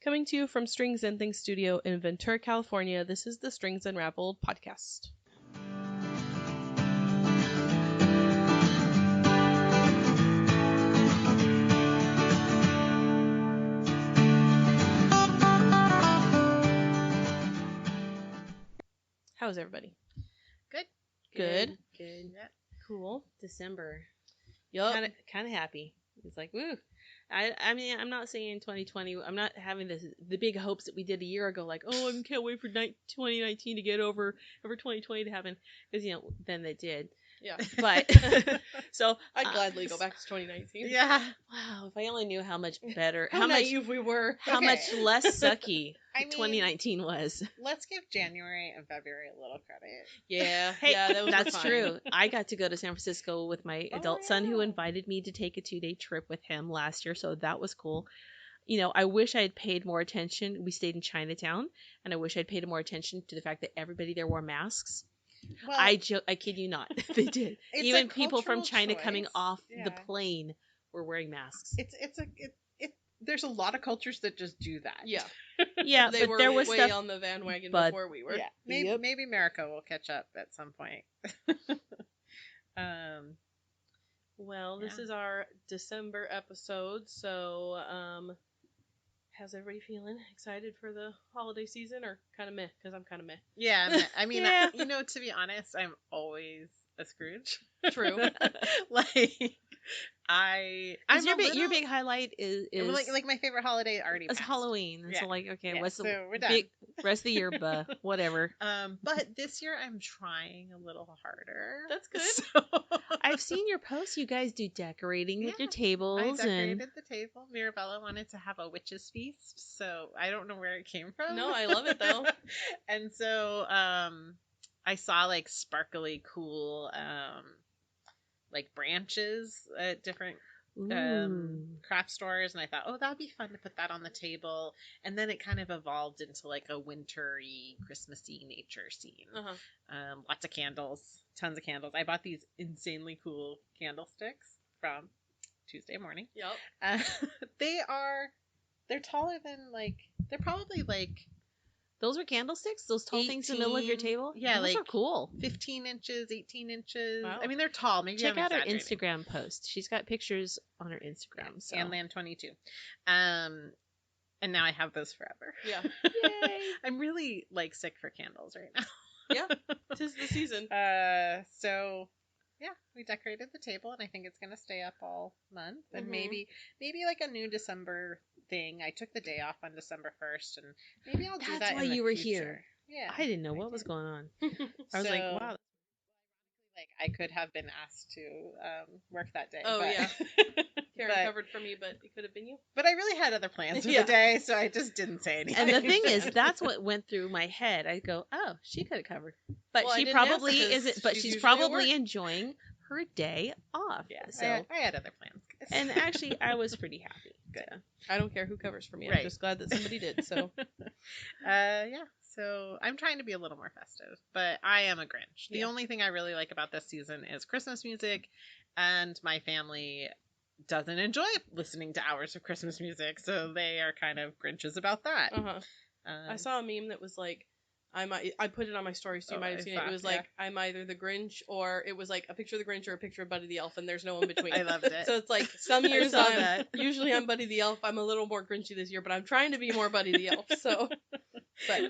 Coming to you from Strings and Things Studio in Ventura, California, this is the Strings Unraveled podcast. How's everybody? Good. Yeah. Cool. December. Yup. Kind of happy. It's like, woo. I mean, I'm not saying 2020. I'm not having the big hopes that we did a year ago. Like, oh, I can't wait for 2019 to get over 2020 to happen. Because, then they did. Yeah. But, so. I'd gladly go back to 2019. Yeah. Wow. If I only knew how much better. How naive we were. How much less sucky I mean, 2019 was. Let's give January and February a little credit. Yeah. Hey, yeah, that's true. I got to go to San Francisco with my adult son who yeah. invited me to take a 2-day trip with him last year, so that was cool. I wish I had paid more attention. We stayed in Chinatown, and I wish I'd paid more attention to the fact that everybody there wore masks. Well, I kid you not, they did. It's Even a people from cultural China coming choice. off the Yeah. plane were wearing masks. there's a lot of cultures that just do that. Yeah. Yeah, They but were there was way stuff. on the bandwagon but- before we were. Yeah. Maybe America will catch up at some point. Well, this Yeah. is our December episode, so how's everybody feeling? Excited for the holiday season or kind of meh? Because I'm kind of meh. Yeah, I mean, Yeah. to be honest, I'm always a Scrooge. True. Like, I'm Your big highlight is like my favorite holiday already it's passed. Halloween. Yeah. So like, okay, Yeah, what's the so we're done. big rest of the year? Whatever. But this year I'm trying a little harder. That's good. So I've seen your posts. You guys do decorating with your I tables decorated the table. Mirabella wanted to have a witch's feast, so I don't know where it came from. No, I love it though. And so I saw like sparkly, cool like branches at different Ooh. craft stores, and I thought, oh, that'd be fun to put that on the table. And then it kind of evolved into like a wintry, Christmassy nature scene. Uh-huh. Lots of candles, tons of candles. I bought these insanely cool candlesticks from Tuesday morning. Yep. They're taller than they're probably like Those are candlesticks. Those tall things in the middle of your 18, table. yeah, those like are cool. 15 inches, 18 inches. Wow. I mean, they're tall. Maybe Check I'm out her exaggerating. Instagram post. She's got pictures on her Instagram. So. Sandland22. And now I have those forever. Yeah. Yay! I'm really sick for candles right now. Yeah. 'Tis the season. So yeah, we decorated the table, and I think it's gonna stay up all month. And Mhm. maybe like a new December thing. I took the day off on December 1st, and maybe I'll do That's that. why in the you were future. here. Yeah, I didn't know what did. was going on. I was like, So, wow. I could have been asked to work that day. Oh, but, yeah. Karen but- covered for me, but it could have been you. But I really had other plans for Yeah. the day, so I just didn't say anything. And the thing is, that's what went through my head. I go, oh, she could have covered, but Well, I she didn't ask probably because isn't. But she's she's usually at probably work. enjoying her day off. yeah, So, I had other plans. guys. and actually, I was pretty happy. Good. So. I don't care who covers for me. Right. I'm just glad that somebody did. So Yeah. So I'm trying to be a little more festive, but I am a Grinch. The Yeah. only thing I really like about this season is Christmas music, and my family doesn't enjoy listening to hours of Christmas music, so they are kind of Grinches about that. uh-huh. I saw a meme that was like, I put it on my story, so you Oh, might have I seen saw it. It it, was yeah. like, I'm either the Grinch, or it was like a picture of the Grinch or a picture of Buddy the Elf, and there's no in between. I loved it. So it's like, some years saw I'm, that. usually I'm Buddy the Elf. I'm a little more Grinchy this year, but I'm trying to be more Buddy the Elf. So, but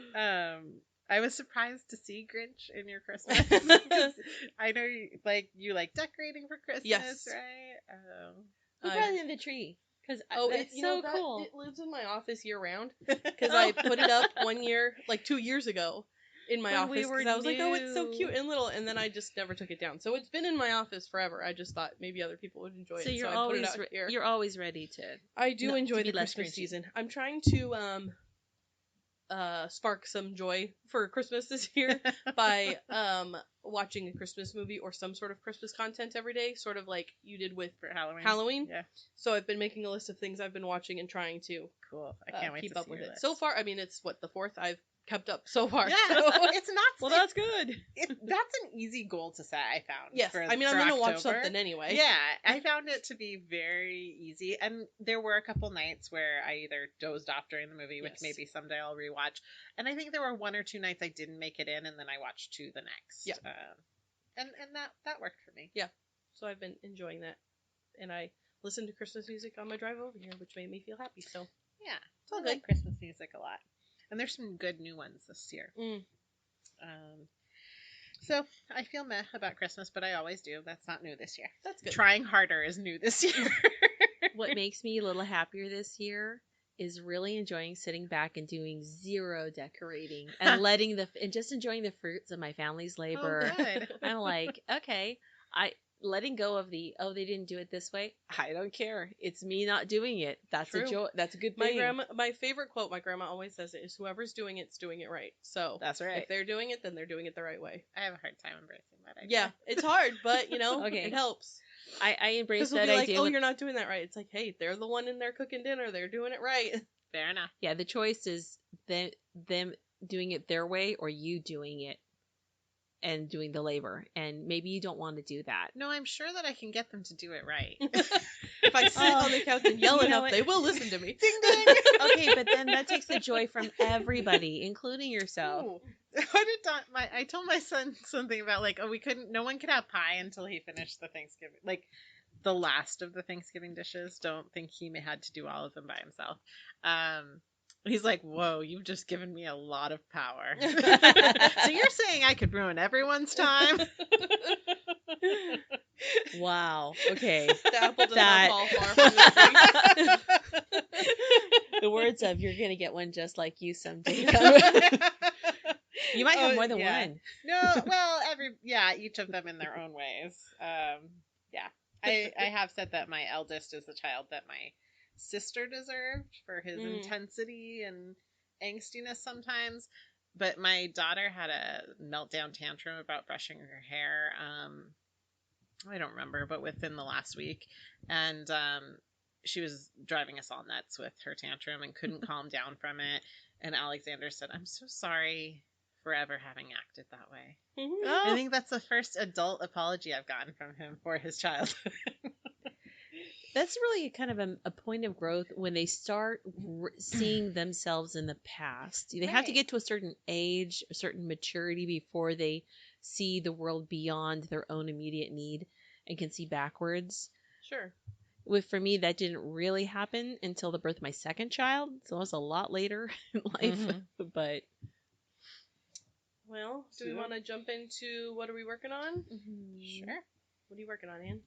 I was surprised to see Grinch in your Christmas. 'Cause I know you like decorating for Christmas, Yes. right? Who brought it in the tree? Because it's it's so cool. It lives in my office year round because I put it up 1 year, like 2 years ago, in my When office we were because I was like, oh, it's so new. cute and little, and then I just never took it down. So it's been in my office forever. I just thought maybe other people would enjoy So it. you're So I put always it out here. you're always ready to. I do not- enjoy to be the less Christmas Grinchy. season. I'm trying to spark some joy for Christmas this year by watching a Christmas movie or some sort of Christmas content every day, sort of like you did with For Halloween. Halloween. Yeah. So I've been making a list of things I've been watching and trying to Cool. I can't wait keep to up see with your it. list. So far, I mean, it's the fourth. I've kept up so far. Yeah, So. it's not. Well, that's good. That's an easy goal to set. I found. Yes, for, I mean, for I'm gonna watch October. something anyway. Yeah, I found it to be very easy, and there were a couple nights where I either dozed off during the movie, which Yes. maybe someday I'll rewatch, and I think there were 1 or 2 nights I didn't make it in, and then I watched 2 the next. Yeah. And that worked for me. So I've been enjoying that, and I listened to Christmas music on my drive over here, which made me feel happy. So Yeah, it's all I good. like Christmas music a lot, and there's some good new ones this year. Mm. So I feel meh about Christmas, but I always do. That's not new this year. That's good. Trying harder is new this year. What makes me a little happier this year is really enjoying sitting back and doing zero decorating and just enjoying the fruits of my family's labor. Oh, good. I'm like, okay, letting go of they didn't do it this way. I don't care. It's me not doing it. That's True. a joy. That's a good My thing. my favorite quote my grandma always says it is whoever's doing it's doing it right. So That's right. if they're doing it, then they're doing it the right way. I have a hard time embracing that idea. Yeah, it's hard, but Okay. it helps. I embrace Because we'll that be like, idea. oh, you're not doing that right. It's like, hey, they're the one in there cooking dinner. They're doing it right. Fair enough. Yeah, the choice is them doing it their way or you doing it and doing the labor. And maybe you don't want to do that. No, I'm sure that I can get them to do it right. If I sit on the couch and yell You know enough, what? they will listen to me. Ding ding. Okay, but then that takes the joy from everybody, including yourself. Ooh. I told my son something about like, oh, no one could have pie until he finished the Thanksgiving, like the last of the Thanksgiving dishes. Don't think he had to do all of them by himself. He's like, whoa, you've just given me a lot of power. So you're saying I could ruin everyone's time? Wow. Okay. The apple does That- not fall far from the tree. The words of "you're gonna get one just like you someday." You might Oh, have more than yeah. one. No, well, each of them in their own ways. Yeah, I have said that my eldest is the child that my sister deserved for his intensity and angstiness sometimes. But my daughter had a meltdown tantrum about brushing her hair. I don't remember, but within the last week, and she was driving us all nuts with her tantrum and couldn't calm down from it. And Alexander said, "I'm so sorry for ever having acted that way." Mhm. I think that's the first adult apology I've gotten from him for his childhood. That's really kind of a point of growth when they start seeing themselves in the past. They have to Right. get to a certain age, a certain maturity before they see the world beyond their own immediate need and can see backwards. Sure. For me, that didn't really happen until the birth of my second child, so it was a lot later in life. Mhm. But Well, do we So- want to jump into what are we working on? Sure. What are you working on, Anne?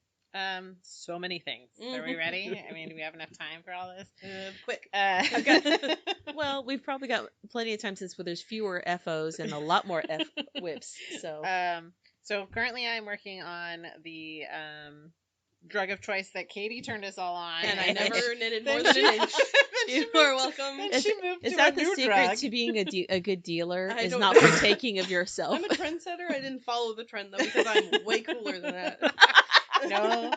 So many things. Are we ready? I mean, do we have enough time for all this? Quick. well, we've probably got plenty of time since there's fewer FOs and a lot more F whips. So So currently I'm working on the drug of choice that Katie turned us all on. And I never knitted more Then than an she- inch. then You she are moved- welcome. then Is- she moved is to that a the new secret drug. to being a good dealer? I Is don't not know. partaking of yourself. I'm a trendsetter. I didn't follow the trend though because I'm way cooler than that. No.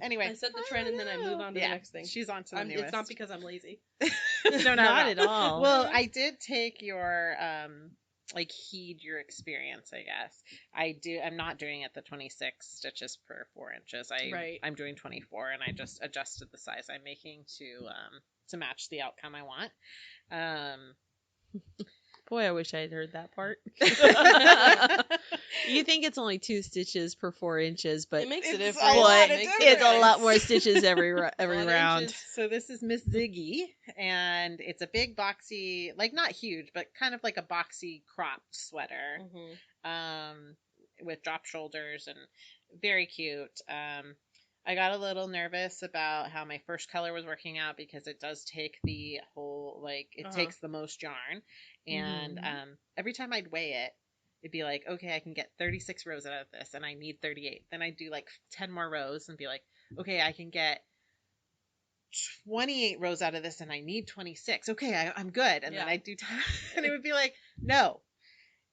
Anyway. I set the trend and then I move on to Yeah, the next thing. She's on to the newest. It's not because I'm lazy. No, Not at all. Well, I did take your heed your experience, I guess. I'm not doing it the 26 stitches per 4 inches. Right. I'm doing 24, and I just adjusted the size I'm making to match the outcome I want. Boy, I wish I had heard that part. You think it's only 2 stitches per 4 inches, but It makes a It's difference. a lot It of makes difference. it's a lot more difference. stitches every Lot of round. inches. So this is Miss Ziggy, and it's a big boxy, like not huge, but kind of like a boxy cropped sweater. Mhm. With drop shoulders and very cute. I got a little nervous about how my first color was working out because it does take the whole, it takes the most yarn. And every time I'd weigh it, it'd be like, okay, I can get 36 rows out of this and I need 38. Then I'd do like 10 more rows and be like, okay, I can get 28 rows out of this and I need 26. Okay, I'm good. And then Yeah. I'd do 10. And it would be like, no,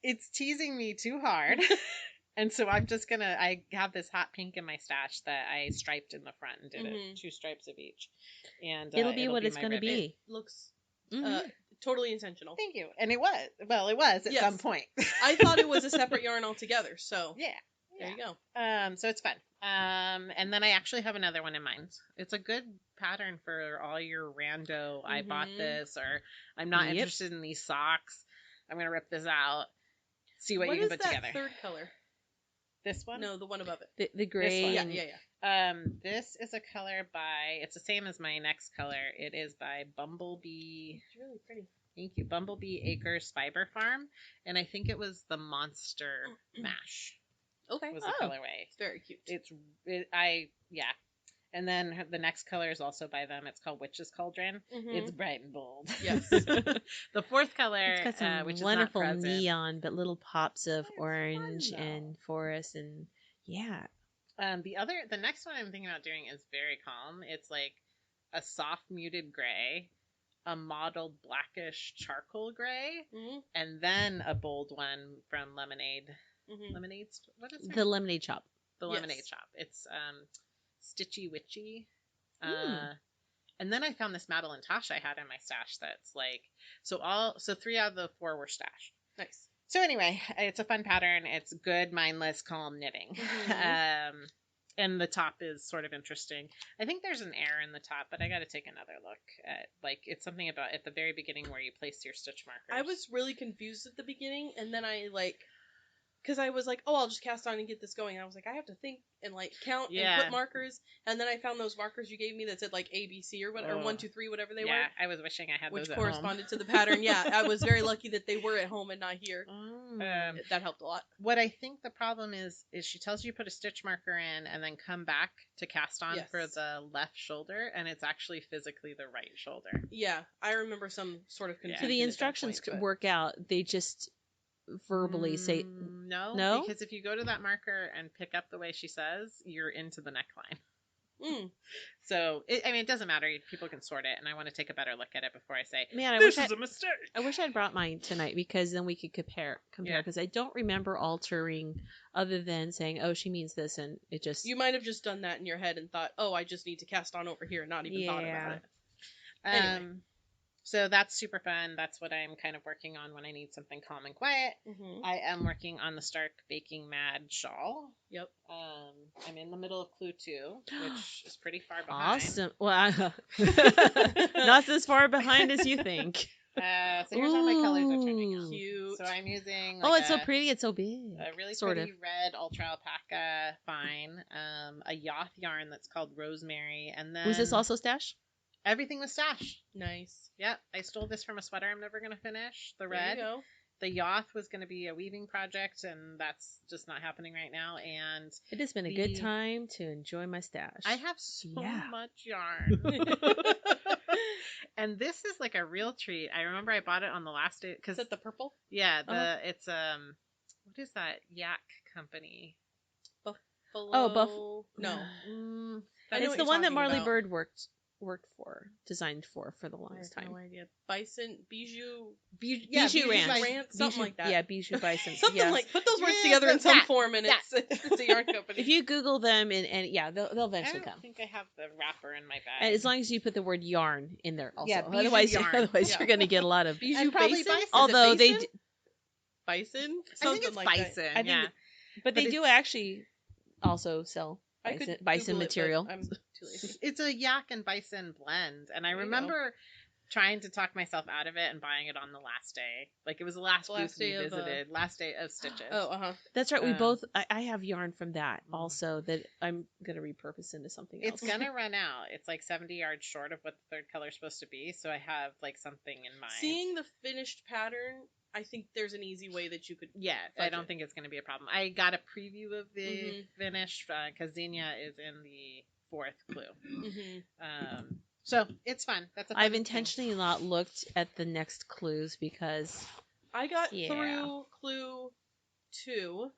it's teasing me too hard. And so I have this hot pink in my stash that I striped in the front and did Mhm. 2 stripes of each. And It'll be what it's my going to ribbon. be. Looks Mhm. Totally intentional. Thank you. And it was. Well, it was at Yes. some point. I thought it was a separate yarn altogether, so Yeah. there you go. So it's fun. And then I actually have another one in mind. It's a good pattern for all your rando. I bought this, or I'm not interested in these socks. I'm gonna rip this out. See what you can put together. What is that third color? This one? No, the one above it. The gray. This Yeah, one. yeah. This is a color by. It's the same as my next color. It is by Bumblebee. It's really pretty. Thank you, Bumblebee Acres Fiber Farm, and I think it was the Monster Mash. Okay. Was the colorway. It's very cute. Yeah. And then the next color is also by them. It's called Witch's Cauldron. It's bright and bold. Yes. The fourth color, It's got some which wonderful is not present. neon, but little pops of orange fun, and forest, and yeah. The next one I'm thinking about doing is very calm. It's like a soft muted gray, a mottled blackish charcoal gray, and then a bold one from Lemonade. Lemonade. What is The lemonade shop. The Lemonade Shop. It's Stitchy Witchy. And then I found this Madeline Tosh I had in my stash that's like so 3 out of the 4 were stashed. Nice. So anyway, it's a fun pattern. It's good, mindless, calm knitting. And the top is sort of interesting. I think there's an error in the top, but I got to take another look at, like, it's something about at the very beginning where you place your stitch markers. I was really confused at the beginning, and then I, like, because I was like, oh, I'll just cast on and get this going. And I was like, I have to think and, like, count and put markers. And then I found those markers you gave me that said, like, A, B, C or whatever, or 1, 2, 3, whatever they were. Yeah, I was wishing I had those which at corresponded home. to the pattern. Yeah, I was very lucky that they were at home and not here. That helped a lot. What I think the problem is she tells you put a stitch marker in and then come back to cast on for the left shoulder, and it's actually physically the right shoulder. Yeah, I remember some sort of confusion. So the instructions work out. They just verbally say no, because if you go to that marker and pick up the way she says, you're into the neckline. So it doesn't matter. People can sort it, and I want to take a better look at it before I say, man, this is a mistake. I wish I'd brought mine tonight, because then we could compare because I don't remember altering other than saying, oh, she means this, and it just... You might have just done that in your head and thought, oh, I just need to cast on over here and not even thought about it. Anyway. So that's super fun. That's what I'm kind of working on when I need something calm and quiet. I am working on the Stark Baking Mad shawl. Yep. I'm in the middle of Clue 2, which is pretty far behind. Awesome. Well, not as far behind as you think. So here's how my colors are turning out. Cute. So I'm using it's so pretty. It's so big. A really pretty red ultra alpaca fine. A Yoth yarn that's called Rosemary. And then... Was this also stash? Everything was stash. Nice. Yep. I stole this from a sweater I'm never going to finish. The red. There you go. The Yoth was going to be a weaving project, and that's just not happening right now. And it has been a good time to enjoy my stash. I have so much yarn. And this is like a real treat. I remember I bought it on the last day. Is it the purple? Yeah. It's, what is that yak company? Buffalo. Oh, No. It's the one that Marley Bird worked designed for the longest time. No idea. Bison, Bijou Ranch. Something like that. Yeah, Bijou Bison. Something like, put those words together in some form, and it's a yarn company. If you Google them, and they'll eventually come. I think I have the wrapper in my bag. And as long as you put the word yarn in there also. Yeah, otherwise yarn. You're going to get a lot of... Bijou Bison? Although Bison? they... Bison? I think it's bison. I think but they do actually also sell bison material. I'm too lazy. It's a yak and bison blend, and I remember trying to talk myself out of it and buying it on the last day. Like, it was the last booth we visited. Last day of Stitches. Oh, That's right. We both... I have yarn from that also that I'm going to repurpose into something else. It's going to run out. It's like 70 yards short of what the third color is supposed to be, so I have like something in mind. Seeing the finished pattern, I think there's an easy way that you could... Yeah, I don't think it's going to be a problem. I got a preview of the finish because Xenia is in the 4th clue. So it's fun. That's a fun I've intentionally not looked at the next clues because I got through clue 2,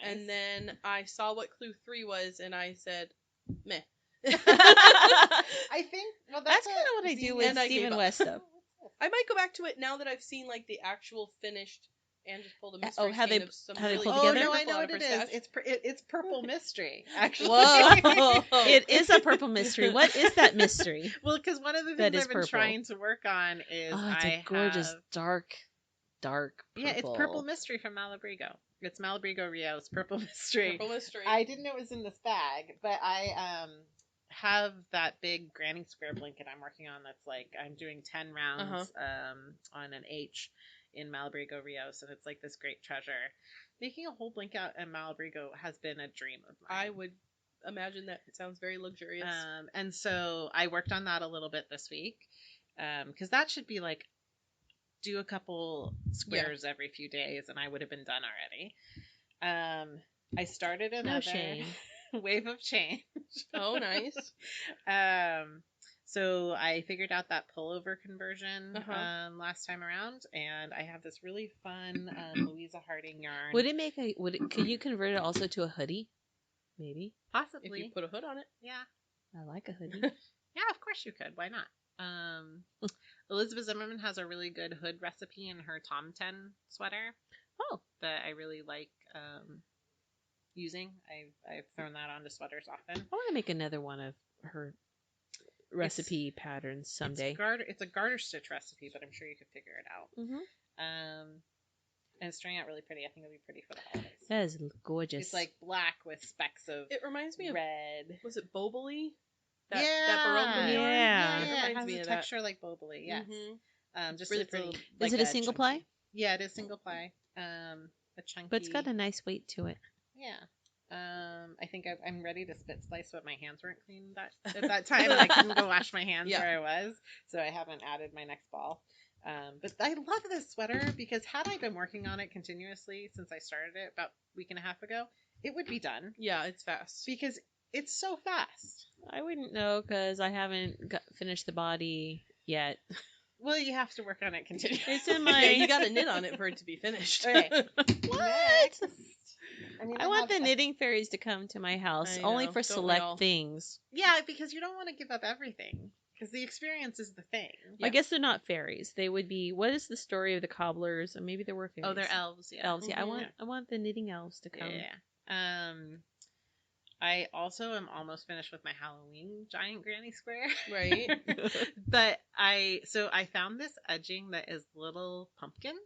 and then I saw what clue 3 was, and I said, meh. I think that's kind of what I do with Stephen West stuff. I might go back to it now that I've seen like the actual finished And just pulled a Oh, mystery how they- skein of some how they really pull Oh together? no, I purple know out of what her it is. stash. It's purple mystery actually. Whoa! It is a purple mystery. What is that mystery? Well, because one of the That things is I've been purple. trying to work on is Oh, it's I a gorgeous have dark purple. yeah, it's purple mystery from Malabrigo. It's Malabrigo Rio's purple mystery. Purple mystery. I didn't know it was in this bag, but I have that big granny square blanket I'm working on. That's like I'm doing 10 rounds on an H in Malabrigo Rios, and it's like this great treasure. Making a whole blanket out in Malabrigo has been a dream of mine. I would imagine that it sounds very luxurious. And so I worked on that a little bit this week, because that should be like do a couple squares every few days, and I would have been done already. I started another shame. wave of change. Oh, nice. So I figured out that pullover conversion Uh-huh. last time around, and I have this really fun Louisa Harding yarn. Would it make a? Could you convert it also to a hoodie? Maybe. Possibly? If you put a hood on it. Yeah. I like a hoodie. Yeah, of course you could. Why not? Elizabeth Zimmerman has a really good hood recipe in her Tom 10 sweater. Oh. That I really like using. I've thrown that onto sweaters often. I want to make another one of her recipe patterns someday. It's a garter stitch recipe, but I'm sure you could figure it out. Mm-hmm. And it's turning out really pretty. I think it'll be pretty for the holidays. That is gorgeous. It's like black with specks of It reminds me of red. Was it Boboli? Yeah. That Baroque yarn? Yeah. It It reminds has me a of that. texture like Boboli. Yes. Mhm. Just Really it's pretty. Is it a single ply? Yeah, it is single ply. A chunky. But it's got a nice weight to it. Yeah. I think I'm ready to spit slice, but my hands weren't clean at that time, and I couldn't go wash my hands where I was, so I haven't added my next ball. But I love this sweater because had I been working on it continuously since I started it about a week and a half ago, it would be done Yeah, it's fast. because it's so fast. I wouldn't know because I haven't finished the body yet. Well, you have to work on it continuously. It's in my. Yeah, you got to knit on it for it to be finished. Okay. What? I want the have knitting fairies to come to my house I only know, for don't we select all? things. Yeah, because you don't want to give up everything because the experience is the thing. Yeah. I guess they're not fairies. They would be. What is the story of the cobblers? Or maybe there were fairies. Oh, they're elves. Yeah. Elves. Yeah, Mhm. I want the knitting elves to come. Yeah. I also am almost finished with my Halloween giant granny square. Right. But I found this edging that is little pumpkins,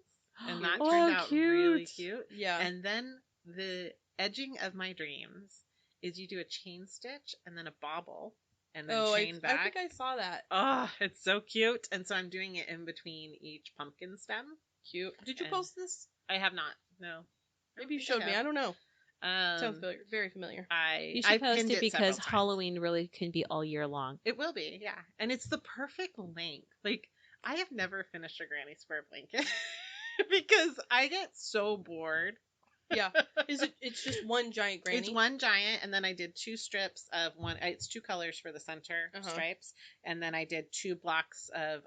and that Oh, turned out really cute. cute. Yeah. And then the edging of my dreams is you do a chain stitch and then a bobble and then chain I back. think I saw that. Oh, it's so cute. And so I'm doing it in between each pumpkin stem. Cute. Did you And- post this? I have not. No. Maybe you showed me. I don't know. Sounds Um, very familiar. You I should post pinned it because several times. Halloween really can be all year long. It will be, yeah. And it's the perfect length. Like, I have never finished a granny square blanket because I get so bored. Yeah. It's just one giant granny? It's one giant, and then I did 2 strips of one. It's 2 colors for the center stripes, and then I did 2 blocks of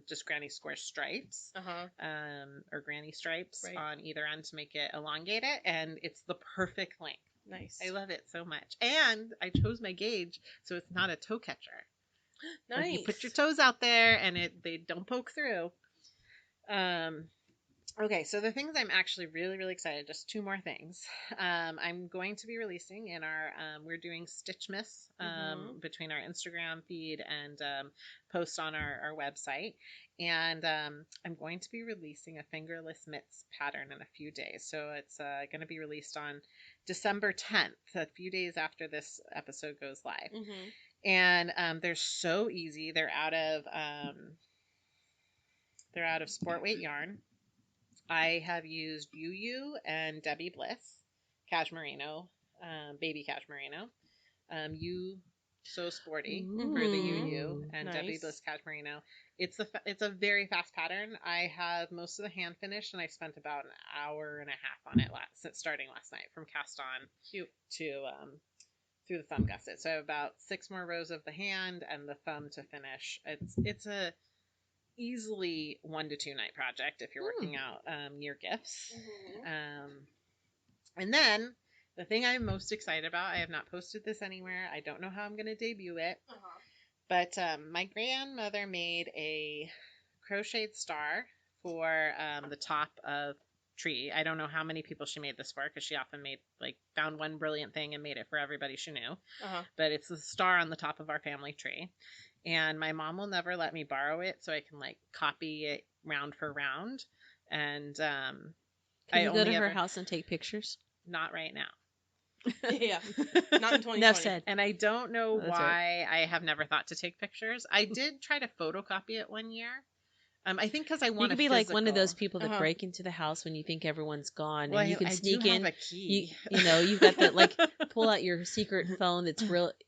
just granny square stripes, or granny stripes on either end to make it elongate it, and it's the perfect length. Nice. I love it so much, and I chose my gauge so it's not a toe catcher. Nice. Like you put your toes out there, and they don't poke through. Okay, so the things I'm actually really, really excited, just 2 more things. I'm going to be releasing in our, we're doing Stitchmas between our Instagram feed and post on our website. And I'm going to be releasing a fingerless mitts pattern in a few days. So it's going to be released on December 10th, a few days after this episode goes live. And they're so easy. They're out of sport weight yarn. I have used UU and Debbie Bliss Cashmerino, baby Cashmerino. You So Sporty for the UU and Nice. Debbie Bliss Cashmerino. It's a very fast pattern. I have most of the hand finished, and I spent about an hour and a half on it starting last night from cast on to through the thumb gusset. So I have about 6 more rows of the hand and the thumb to finish. It's a easily 1 to 2 night project if you're working out your gifts. And then the thing I'm most excited about, I have not posted this anywhere. I don't know how I'm going to debut it, but my grandmother made a crocheted star for the top of tree. I don't know how many people she made this for, because she often found one brilliant thing and made it for everybody she knew. But it's the star on the top of our family tree. And my mom will never let me borrow it, so I can copy it round for round. And Can you go to her house and take pictures? Not right now. Yeah, not in 2020. Enough said. And I don't know why right. I have never thought to take pictures. I did try to photocopy it one year. I think because I want to be like one of those people that break into the house when you think everyone's gone, and you can sneak in. Have a key. You've got the pull out your secret phone that's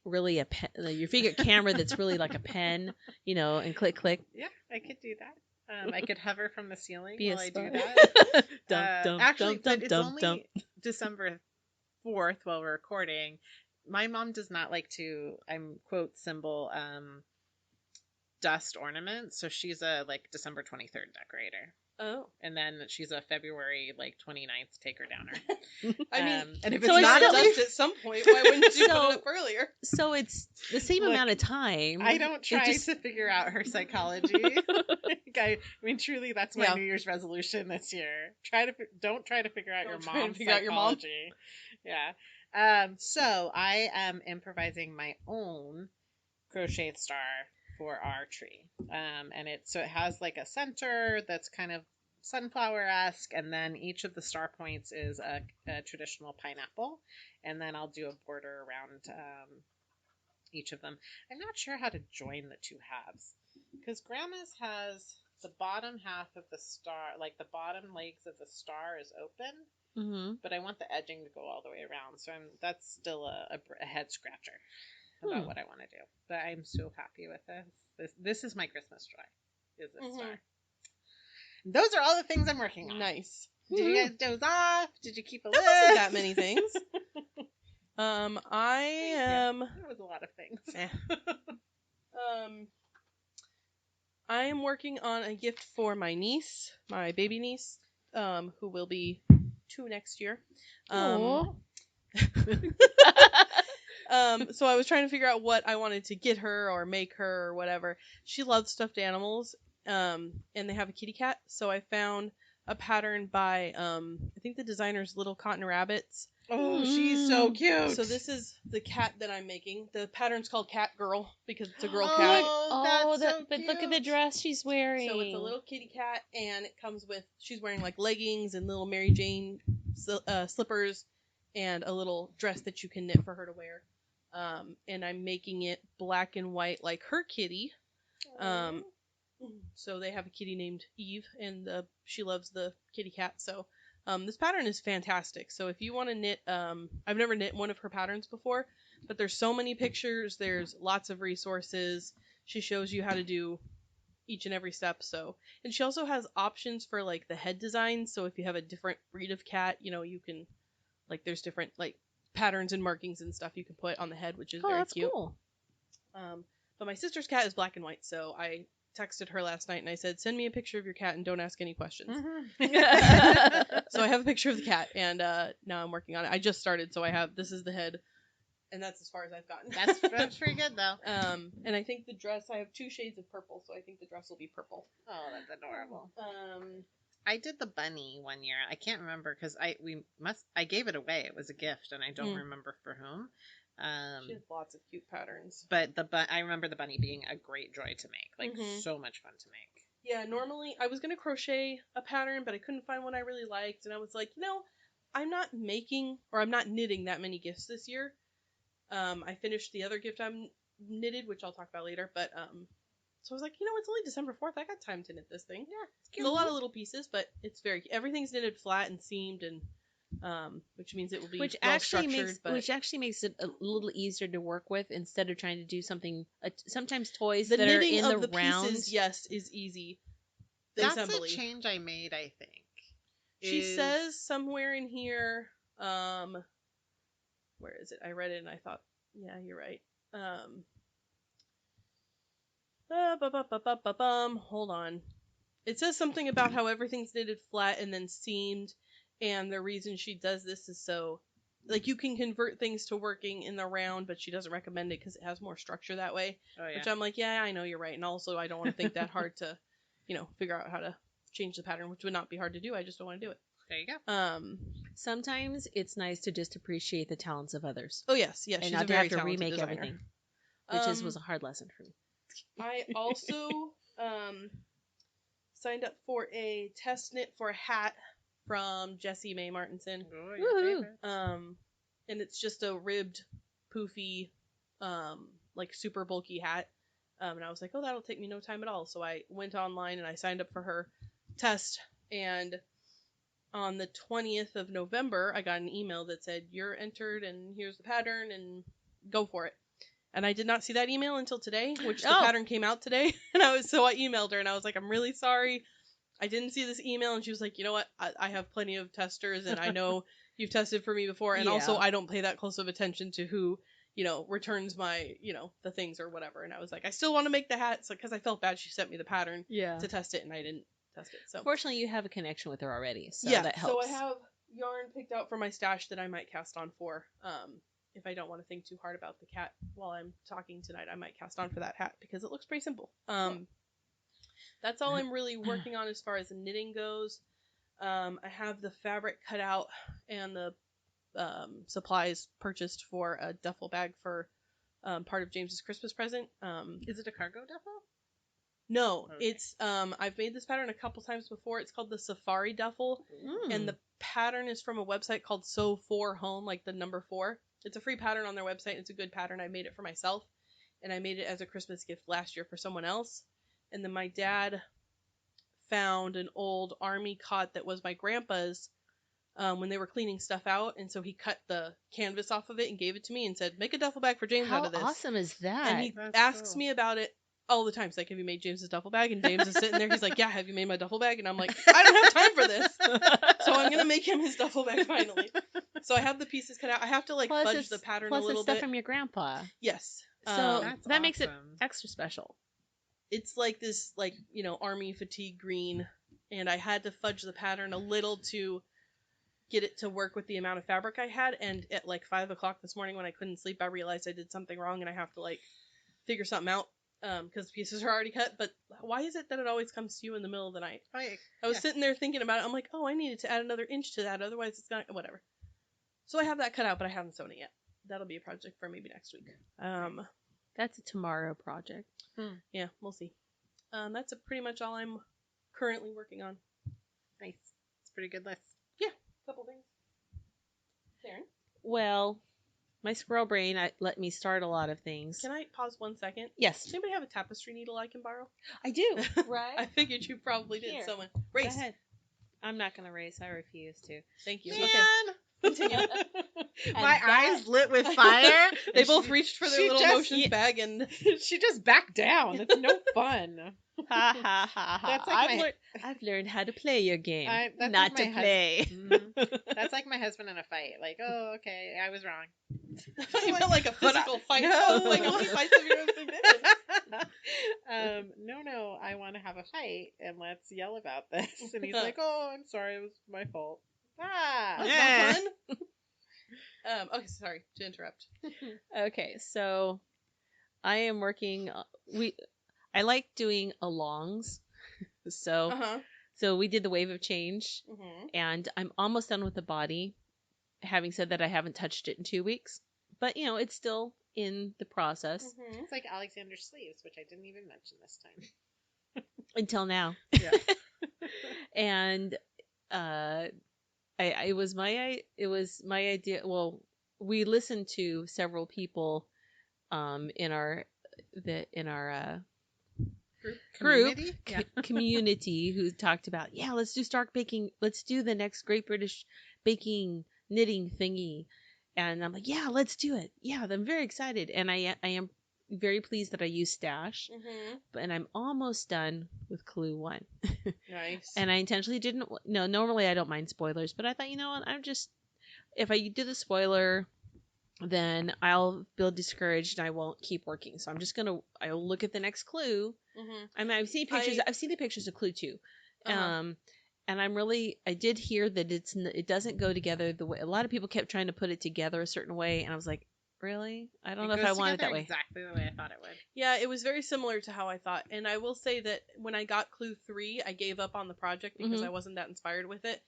really a pen, your secret camera that's really like a pen, and click. Yeah, I could do that. I could hover from the ceiling Be while I do that. Actually, it's only December 4th while we're recording. My mom does not like to, I'm quote symbol, dust ornaments, so she's a December 23rd decorator. Oh. And then she's a February 29th taker downer. I mean, and if it's not dust at some point, why wouldn't you put it up earlier? So it's the same amount of time. I don't try to figure out her psychology. I mean, truly, that's my New Year's resolution this year. Don't try to figure out your mom's psychology. Yeah. So I am improvising my own crocheted star for our tree. And it has a center that's kind of sunflower-esque, and then each of the star points is a traditional pineapple, and then I'll do a border around each of them. I'm not sure how to join the two halves, because Grandma's has the bottom half of the star, the bottom legs of the star is open, but I want the edging to go all the way around, so that's still a head scratcher about what I want to do. But I'm so happy with this. This is my Christmas joy, is this star. And those are all the things I'm working on. Nice. Did you guys doze off? Did you keep a list? That wasn't that many things. I am... There was a lot of things. I am working on a gift for my niece, my baby niece, who will be 2 next year. So I was trying to figure out what I wanted to get her or make her or whatever. She loves stuffed animals, and they have a kitty cat. So I found a pattern by, I think the designer's Little Cotton Rabbits. Oh, she's so cute. So this is the cat that I'm making. The pattern's called Cat Girl because it's a girl cat. Oh, that's so but cute. look at the dress she's wearing. So it's a little kitty cat, and it comes with, she's wearing leggings and little Mary Jane slippers and a little dress that you can knit for her to wear. And I'm making it black and white like her kitty. So they have a kitty named Eve, and she loves the kitty cat. So this pattern is fantastic. So if you want to knit, I've never knit one of her patterns before, but there's so many pictures. There's lots of resources. She shows you how to do each and every step. And she also has options for the head design. So if you have a different breed of cat, you can there's different patterns and markings and stuff you can put on the head, which is very cute. Cool. But my sister's cat is black and white, so I texted her last night and I said, send me a picture of your cat and don't ask any questions. So I have a picture of the cat, and now I'm working on it. I just started, so this is the head, and that's as far as I've gotten. That's pretty good though. And I think the dress, I have 2 shades of purple, so I think the dress will be purple. Oh, that's adorable. I did the bunny one year. I can't remember because I gave it away. It was a gift, and I don't remember for whom. She has lots of cute patterns. But I remember the bunny being a great joy to make. So much fun to make. Yeah, normally I was gonna crochet a pattern, but I couldn't find one I really liked, and I was like, I'm not knitting that many gifts this year. I finished the other gift I'm knitted, which I'll talk about later, but so I was like, it's only December 4th. I got time to knit this thing. Yeah, it's a lot of little pieces, but it's everything's knitted flat and seamed, and which means it will be which actually makes it a little easier to work with instead of trying to do something. Sometimes toys the that are in of the round. Pieces, yes, is easy. That's a change I made, I think. She says somewhere in here, where is it? I read it and I thought, yeah, you're right. Hold on. It says something about how everything's knitted flat and then seamed, and the reason she does this is so, you can convert things to working in the round, but she doesn't recommend it because it has more structure that way. Oh, yeah. Which I'm like, yeah, I know you're right, and also I don't want to think that hard to, figure out how to change the pattern, which would not be hard to do. I just don't want to do it. There you go. Sometimes it's nice to just appreciate the talents of others. Oh yes, yes, and she's not a to very have to talented remake designer. everything, which was a hard lesson for me. I also signed up for a test knit for a hat from Jessie Mae Martinson. Oh, your favorite. And it's just a ribbed, poofy, like super bulky hat. And I was like, oh, that'll take me no time at all. So I went online and I signed up for her test. And on the 20th of November, I got an email that said, you're entered and here's the pattern and go for it. And I did not see that email until today, which the pattern came out today. And I emailed her and I was like, I'm really sorry. I didn't see this email. And she was like, you know what? I have plenty of testers and I know you've tested for me before. And also I don't pay that close of attention to who, returns my, the things or whatever. And I was like, I still want to make the hat. So, cause I felt bad. She sent me the pattern to test it and I didn't test it. So fortunately you have a connection with her already. So that helps. So I have yarn picked out for my stash that I might cast on for, if I don't want to think too hard about the cat while I'm talking tonight, I might cast on for that hat because it looks pretty simple. That's all I'm really working on as far as knitting goes. I have the fabric cut out and the supplies purchased for a duffel bag for part of James's Christmas present. Is it a cargo duffel? No, Okay. it's I've made this pattern a couple times before. It's called the Safari Duffel, and the pattern is from a website called Sew 4 Home, like the number 4. It's a free pattern on their website. It's a good pattern. I made it for myself, and I made it as a Christmas gift last year for someone else. And then my dad found an old army cot that was my grandpa's when they were cleaning stuff out, and so he cut the canvas off of it and gave it to me and said, make a duffel bag for James out of this. How awesome is that? And he asks me about it all the time. He's like, have you made James's duffel bag? And James is sitting there. He's like, yeah, have you made my duffel bag? And I'm like, I don't have time for this. So I'm going to make him his duffel bag finally. So I have the pieces cut out. I have to fudge the pattern a little bit. Plus it's stuff from your grandpa. Yes. So That's that makes it awesome. extra special. It's like this, army fatigue green. And I had to fudge the pattern a little to get it to work with the amount of fabric I had. And at 5 o'clock this morning when I couldn't sleep, I realized I did something wrong and I have to figure something out. Because pieces are already cut, but why is it that it always comes to you in the middle of the night? I was sitting there thinking about it. I'm like, oh, I needed to add another inch to that, otherwise it's not whatever. So I have that cut out, but I haven't sewn it yet. That'll be a project for maybe next week. That's a tomorrow project. Yeah, we'll see. That's pretty much all I'm currently working on. Nice. It's a pretty good list. Yeah, a couple things. Karen? Well, my squirrel brain let me start a lot of things. Can I pause 1 second? Yes. Does anybody have a tapestry needle I can borrow? I do. Right? I figured you probably did. Here. Someone race. Go ahead. I'm not going to race. I refuse to. Thank you. Man. Okay. Continue. My eyes lit with fire. They both reached for their she little just- motions bag and She just backed down. It's no fun. Ha ha ha ha. That's like I've learned how to play your game, that's not like to my play. That's like my husband in a fight. Like, oh, okay, I was wrong. I thought you meant like a physical fight. No. Like how many fights have you ever been in? No, I want to have a fight and let's yell about this. And he's like, oh, I'm sorry, it was my fault. Ah, That's not fun. Okay, sorry to interrupt. Okay, so I am working. I like doing alongs, so so we did the wave of change, and I'm almost done with the body. Having said that, I haven't touched it in 2 weeks, but it's still in the process It's like Alexander's sleeves, which I didn't even mention this time. until now. Yeah. And it was my idea. Well, we listened to several people in our group Community? Yeah. community who talked about, let's do Stark baking, let's do the next Great British Baking knitting thingy, and I'm like, let's do it. I'm very excited, and I am very pleased that I used Stash, and I'm almost done with Clue 1. Nice. And I intentionally didn't. No, normally I don't mind spoilers, but I thought, what, if I do the spoiler, then I'll feel discouraged and I won't keep working. So I'm just I'll look at the next Clue. I mean, I've seen pictures. I've seen the pictures of Clue 2. And I did hear that it doesn't go together the way a lot of people kept trying to put it together a certain way, and I was like, really? I don't know if I want it that way. Exactly the way I thought it would. Yeah, it was very similar to how I thought. And I will say that when I got Clue 3, I gave up on the project because I wasn't that inspired with it.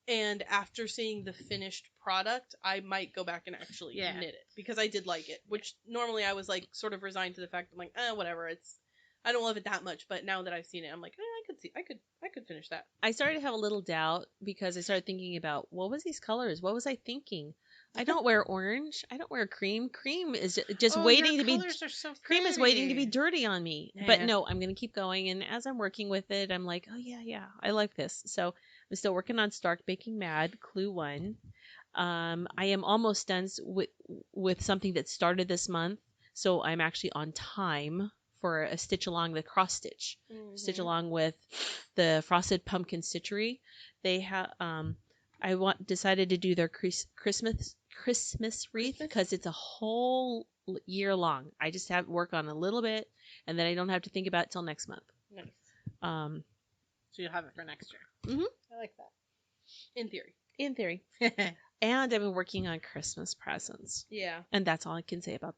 And after seeing the finished product, I might go back and actually Yeah. knit it because I did like it. Which normally I was like sort of resigned to the fact I'm like, whatever. I don't love it that much. But now that I've seen it, I'm like, I could finish that. I started to have a little doubt because I started thinking about what was these colors? What was I thinking? I don't wear orange. I don't wear cream. Cream is just waiting to be. Colors are so Cream is waiting to be pretty. dirty on me. Yeah. But no, I'm going to keep going. And as I'm working with it, I'm like, oh, yeah, I like this. So I'm still working on Stark Baking Mad, Clue 1. I am almost done with something that started this month. So I'm actually on time for a stitch along, the cross stitch. Stitch along with the Frosted Pumpkin Stitchery. They have, decided to do their Christmas wreath because it's a whole year long. I just have work on a little bit, and then I don't have to think about it till next month. Nice. So you'll have it for next year. Mhm. I like In theory. In theory. that. And I've been working on Christmas presents, Yeah. and that's all I can say about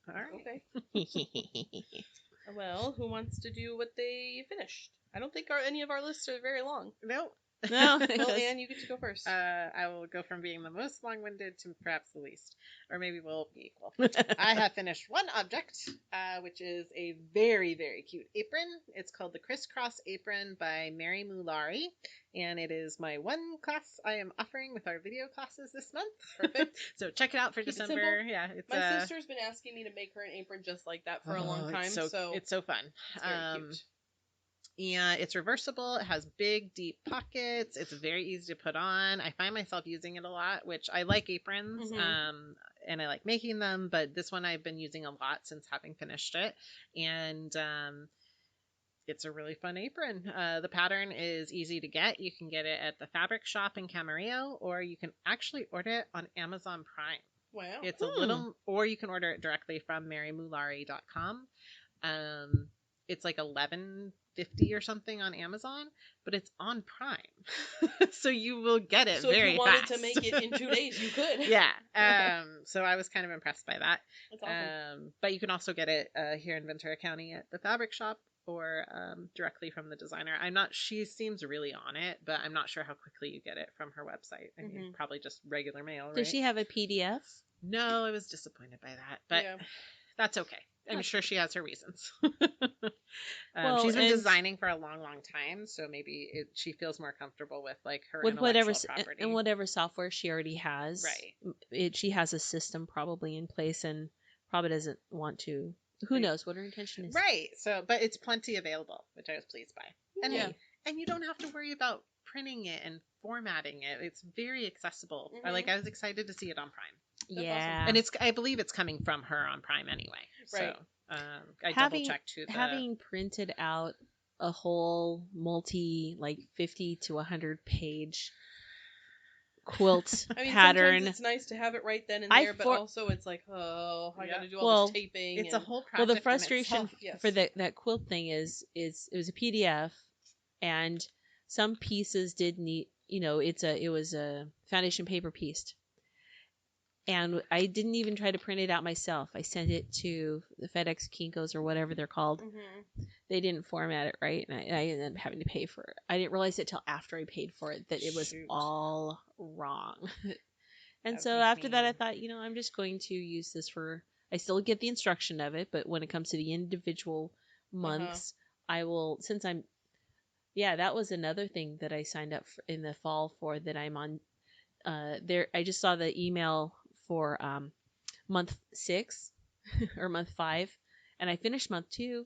All right. Okay. Well, who wants to do what they finished? I don't think any of our lists are very long. Nope. No. Well, Anne, you get to go first. I will go from being the most long-winded to perhaps the least, or maybe we'll be equal. I have finished one object, which is a very, very cute apron. It's called the Crisscross Apron by Mary Mulari, and it is my one class I am offering with our video classes this month. Perfect. So check it out for Keep it December. simple. Yeah, it's My sister's been asking me to make her an apron just like that for a long time, so it's so fun. it's very cute. Yeah, it's reversible. It has big, deep pockets. It's very easy to put on. I find myself using it a lot, which I like aprons, and I like making them. But this one I've been using a lot since having finished it, and it's a really fun apron. The pattern is easy to get. You can get it at the Fabric Shop in Camarillo, or you can actually order it on Amazon Prime. Wow. It's a little, or you can order it directly from marymulari.com. It's like $11.50 or something on Amazon, but it's on Prime, so you will get it So very if you wanted fast. to make it in 2 days, you could. Yeah. So I was kind of impressed by that. That's awesome. But you can also get it here in Ventura County at the Fabric Shop, or directly from the designer. She seems really on it, but I'm not sure how quickly you get it from her website. I mean, probably just regular mail, right? Does she have a PDF? No, I was disappointed by that, but that's okay. I'm sure she has her reasons. She's been designing for a long, long time, so maybe she feels more comfortable with like her intellectual property. And whatever software she already has. Right. She has a system probably in place and probably doesn't want to. Who knows what her intention is? Right. So, but it's plenty available, which I was pleased by. And Yeah. And you don't have to worry about printing it and formatting it. It's very accessible. I was excited to see it on Prime. That's yeah. awesome. And I believe it's coming from her on Prime anyway. Right. So I double checked too. Having printed out a whole 50 to 100 page quilt pattern. Sometimes it's nice to have it right then and there, but also it's like, I got to do all this taping. It's a whole project. Well, the frustration yes. for that quilt thing is it was a PDF, and some pieces did need, it was a foundation paper piece. And I didn't even try to print it out myself. I sent it to the FedEx Kinkos or whatever they're called. They didn't format it right, and I ended up having to pay for it. I didn't realize it till after I paid for it that it was all wrong. And so after that, I thought, I'm just going to use this I still get the instruction of it, but when it comes to the individual months, I will, that was another thing that I signed up for in the fall for, that I'm on there. I just saw the email for month 6 or month 5, and I finished month 2.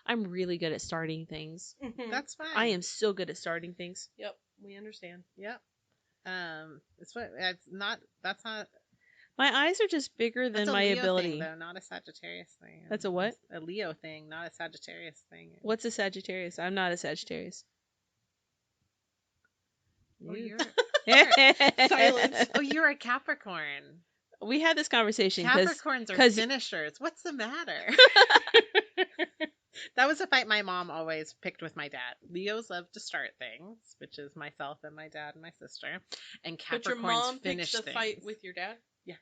I'm really good at starting things. That's fine. I am so good at starting things. Yep, we understand. Yep. That's not. My eyes are just bigger than my Leo ability. Thing, though, not a Sagittarius thing. That's a what? A Leo thing, not a Sagittarius thing. What's a Sagittarius? I'm not a Sagittarius. Oh, you're Silence. Oh, you're a Capricorn. We had this conversation. Capricorns are finishers. What's the matter? That was a fight my mom always picked with my dad. Leos love to start things, which is myself and my dad and my sister. And Capricorns but your mom finish picked the things. fight with your dad? Yeah.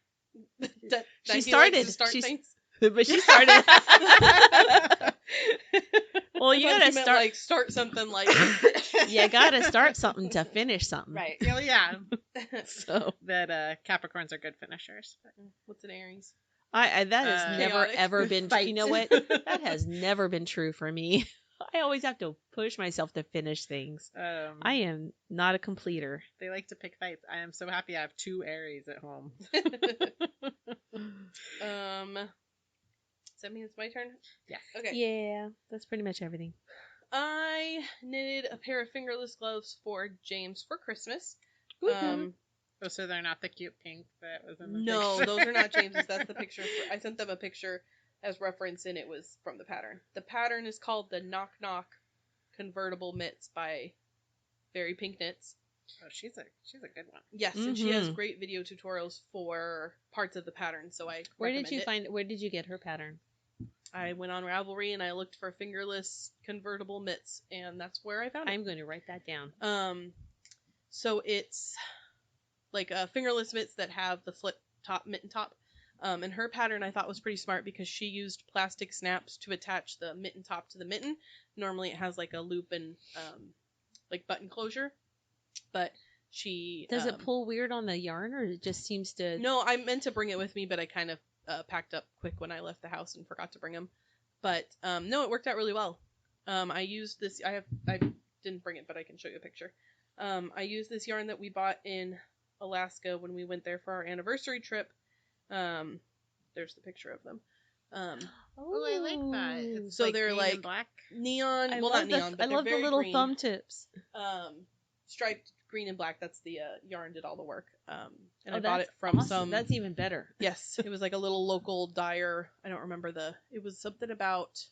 She started. To start things? But she started. Well, I you thought gotta meant, start. like start something like. You gotta start something to finish something. Right. Well, yeah. So That Capricorns are good finishers. What's an Aries? I that has never Chaotic. ever been. Fight. You know what? That has never been true for me. I always have to push myself to finish things. I am not a completer. They like to pick fights. I am so happy I have 2 Aries at home. Does that mean it's my turn? Yeah. Okay. Yeah, that's pretty much everything. I knitted a pair of fingerless gloves for James for Christmas. Woohoo. Oh, so they're not the cute pink that was in the No, picture? those are not James's. That's the picture. I sent them a picture as reference, and it was from the pattern. The pattern is called the Knock Knock Convertible Mitts by Very Pink Knits. Oh, she's a good one. Yes, and she has great video tutorials for parts of the pattern, so I Where recommend did you it. find? Where did you get her pattern? I went on Ravelry and I looked for fingerless convertible mitts, and that's where I found it. I'm going to write that down. So it's like fingerless mitts that have the flip top mitten top. And her pattern I thought was pretty smart because she used plastic snaps to attach the mitten top to the mitten. Normally it has like a loop and like button closure, but she Does it pull weird on the yarn, or it just seems to? No, I meant to bring it with me, but I kind of packed up quick when I left the house and forgot to bring them. But no, it worked out really well. I used this. I didn't bring it, but I can show you a picture. I used this yarn that we bought in Alaska when we went there for our anniversary trip. There's the picture of them. Oh, I like that. It's So like they're green like and black. neon. I Well, love not neon, but I they're love the very little green. thumb tips. Striped green and black. That's the yarn did all the work. And Oh, I bought that's it from awesome. some. That's even better. Yes, it was like a little local dyer. I don't remember it was something about.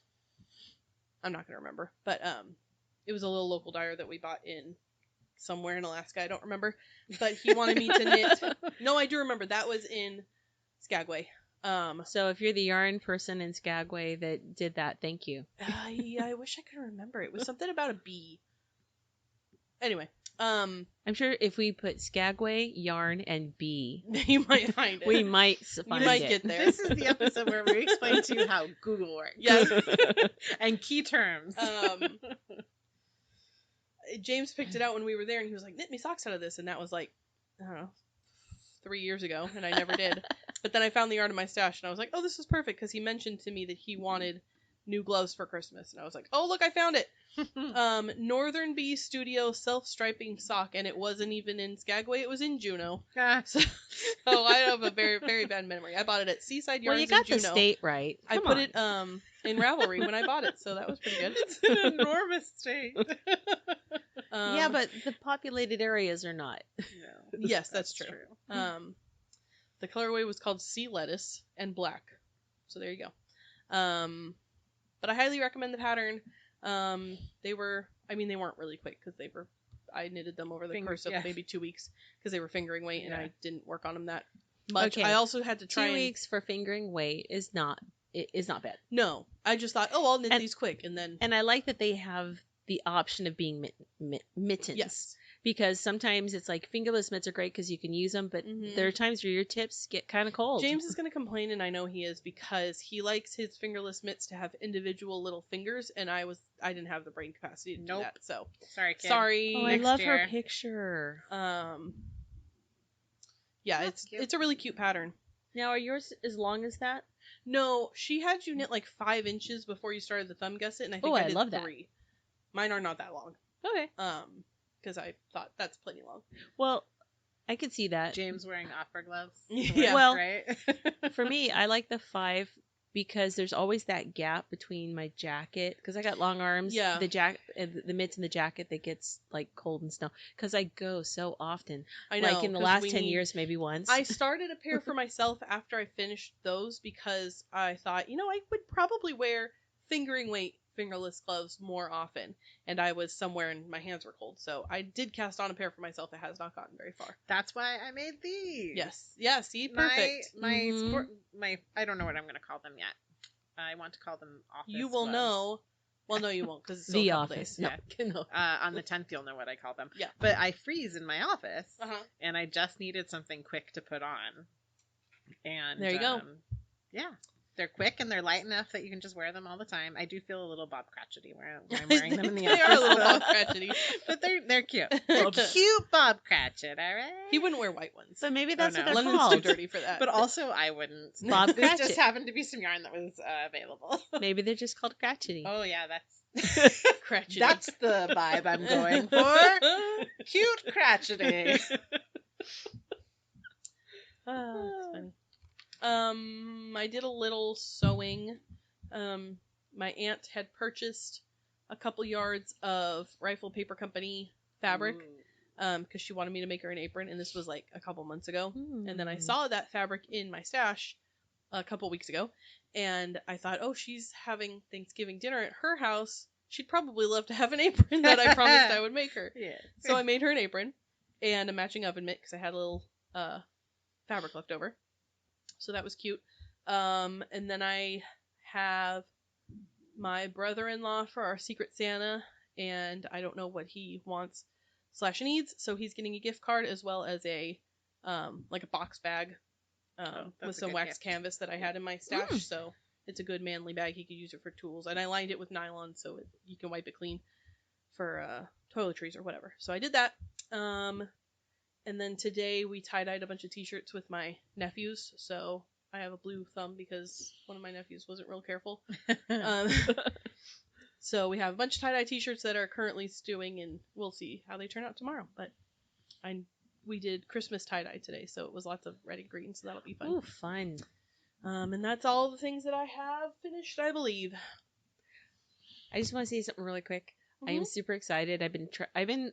I'm not gonna remember, but it was a little local dyer that we bought in somewhere in Alaska. I don't remember, but he wanted me to knit. No, I do remember that was in Skagway. So if you're the yarn person in Skagway that did that, thank you. I wish I could remember. It was something about a bee. Anyway, I'm sure if we put Skagway, yarn, and bee, you might find it. we might find might it. get there. This is the episode where we explain to you how Google works. Yes. And key terms. James picked it out when we were there, and he was like, "Knit me socks out of this," and that was like, I don't know, 3 years ago, and I never did. But then I found the yarn in my stash, and I was like, "Oh, this is perfect," because he mentioned to me that he wanted new gloves for Christmas, and I was like, "Oh, look, I found it." Northern Bee Studio self-striping sock, and it wasn't even in Skagway; it was in Juneau. So I have a very, very bad memory. I bought it at Seaside Yarns Well, you got in the Juneau. state right. I put it in Ravelry when I bought it, so that was pretty good. It's an enormous state. Yeah, but the populated areas are not. No, yes, that's true. The colorway was called Sea Lettuce and black, so there you go. But I highly recommend the pattern. They weren't really quick because I knitted them over the course of maybe 2 weeks because they were fingering weight and I didn't work on them that much. Okay. I also had to try 2 weeks for fingering weight is not bad. No, I just thought, oh, I'll knit these quick and then. And I like that they have the option of being mittens. Yes. Because sometimes it's like fingerless mitts are great because you can use them, but there are times where your tips get kind of cold. James is going to complain, and I know he is, because he likes his fingerless mitts to have individual little fingers, and I didn't have the brain capacity to do that. So sorry, kid. Sorry. Oh, I love her picture. Yeah, That's cute. it's a really cute pattern. Now, are yours as long as that? No, she had you knit like 5 inches before you started the thumb gusset, and I think I did love 3. Mine are not that long. Okay. Because I thought that's plenty long. Well, I could see that. James wearing opera gloves. Yeah. Well, right. For me, I like the 5 because there's always that gap between my jacket, because I got long arms. Yeah. The mitts and the jacket that gets like cold and snow because I go so often. I know. Like in the last 10 years, maybe once. I started a pair for myself after I finished those because I thought, I would probably wear fingering weight fingerless gloves more often, and I was somewhere and my hands were cold, so I did cast on a pair for myself. It has not gotten very far. That's why I made these. Yes. Yeah, see, perfect. My I don't know what I'm going to call them yet. I want to call them office You will gloves. know. Well, no, you won't, because it's the still a couple office. days. No. On the 10th, you'll know what I call them. Yeah. But I freeze in my office, Uh-huh. and I just needed something quick to put on. And there you go. Yeah. they're quick and they're light enough that you can just wear them all the time. I do feel a little Bob Cratchety when I'm wearing them in the They office. are a little Bob but- Cratchety. But they're cute. They're cute Bob Cratchit, all right? He wouldn't wear white ones. So maybe that's no. what they're London's called. too dirty for that. But also, I wouldn't. Bob This Cratchit. just happened to be some yarn that was available. Maybe they're just called Cratchety. Oh yeah, that's Cratchety. that's the vibe I'm going for. Cute Cratchety. Oh, that's funny. I did a little sewing. My aunt had purchased a couple yards of Rifle Paper Company fabric because she wanted me to make her an apron, and this was like a couple months ago. And then I saw that fabric in my stash a couple weeks ago, and I thought, oh, she's having Thanksgiving dinner at her house. She'd probably love to have an apron that I promised I would make her. Yeah. So I made her an apron and a matching oven mitt because I had a little fabric left over. So that was cute. And then I have my brother-in-law for our Secret Santa, and I don't know what he wants / needs, so he's getting a gift card as well as a like a box bag that's with a some good wax gift. canvas that I had in my stash. So it's a good manly bag. He could use it for tools, and I lined it with nylon so you can wipe it clean for toiletries or whatever. So I did that. And then today we tie-dyed a bunch of t-shirts with my nephews. So I have a blue thumb because one of my nephews wasn't real careful. So we have a bunch of tie-dye t-shirts that are currently stewing, and we'll see how they turn out tomorrow. But we did Christmas tie-dye today, so it was lots of red and green, so that'll be fun. Ooh, fun. And that's all the things that I have finished, I believe. I just want to say something really quick. I Mhm. am super excited. I've been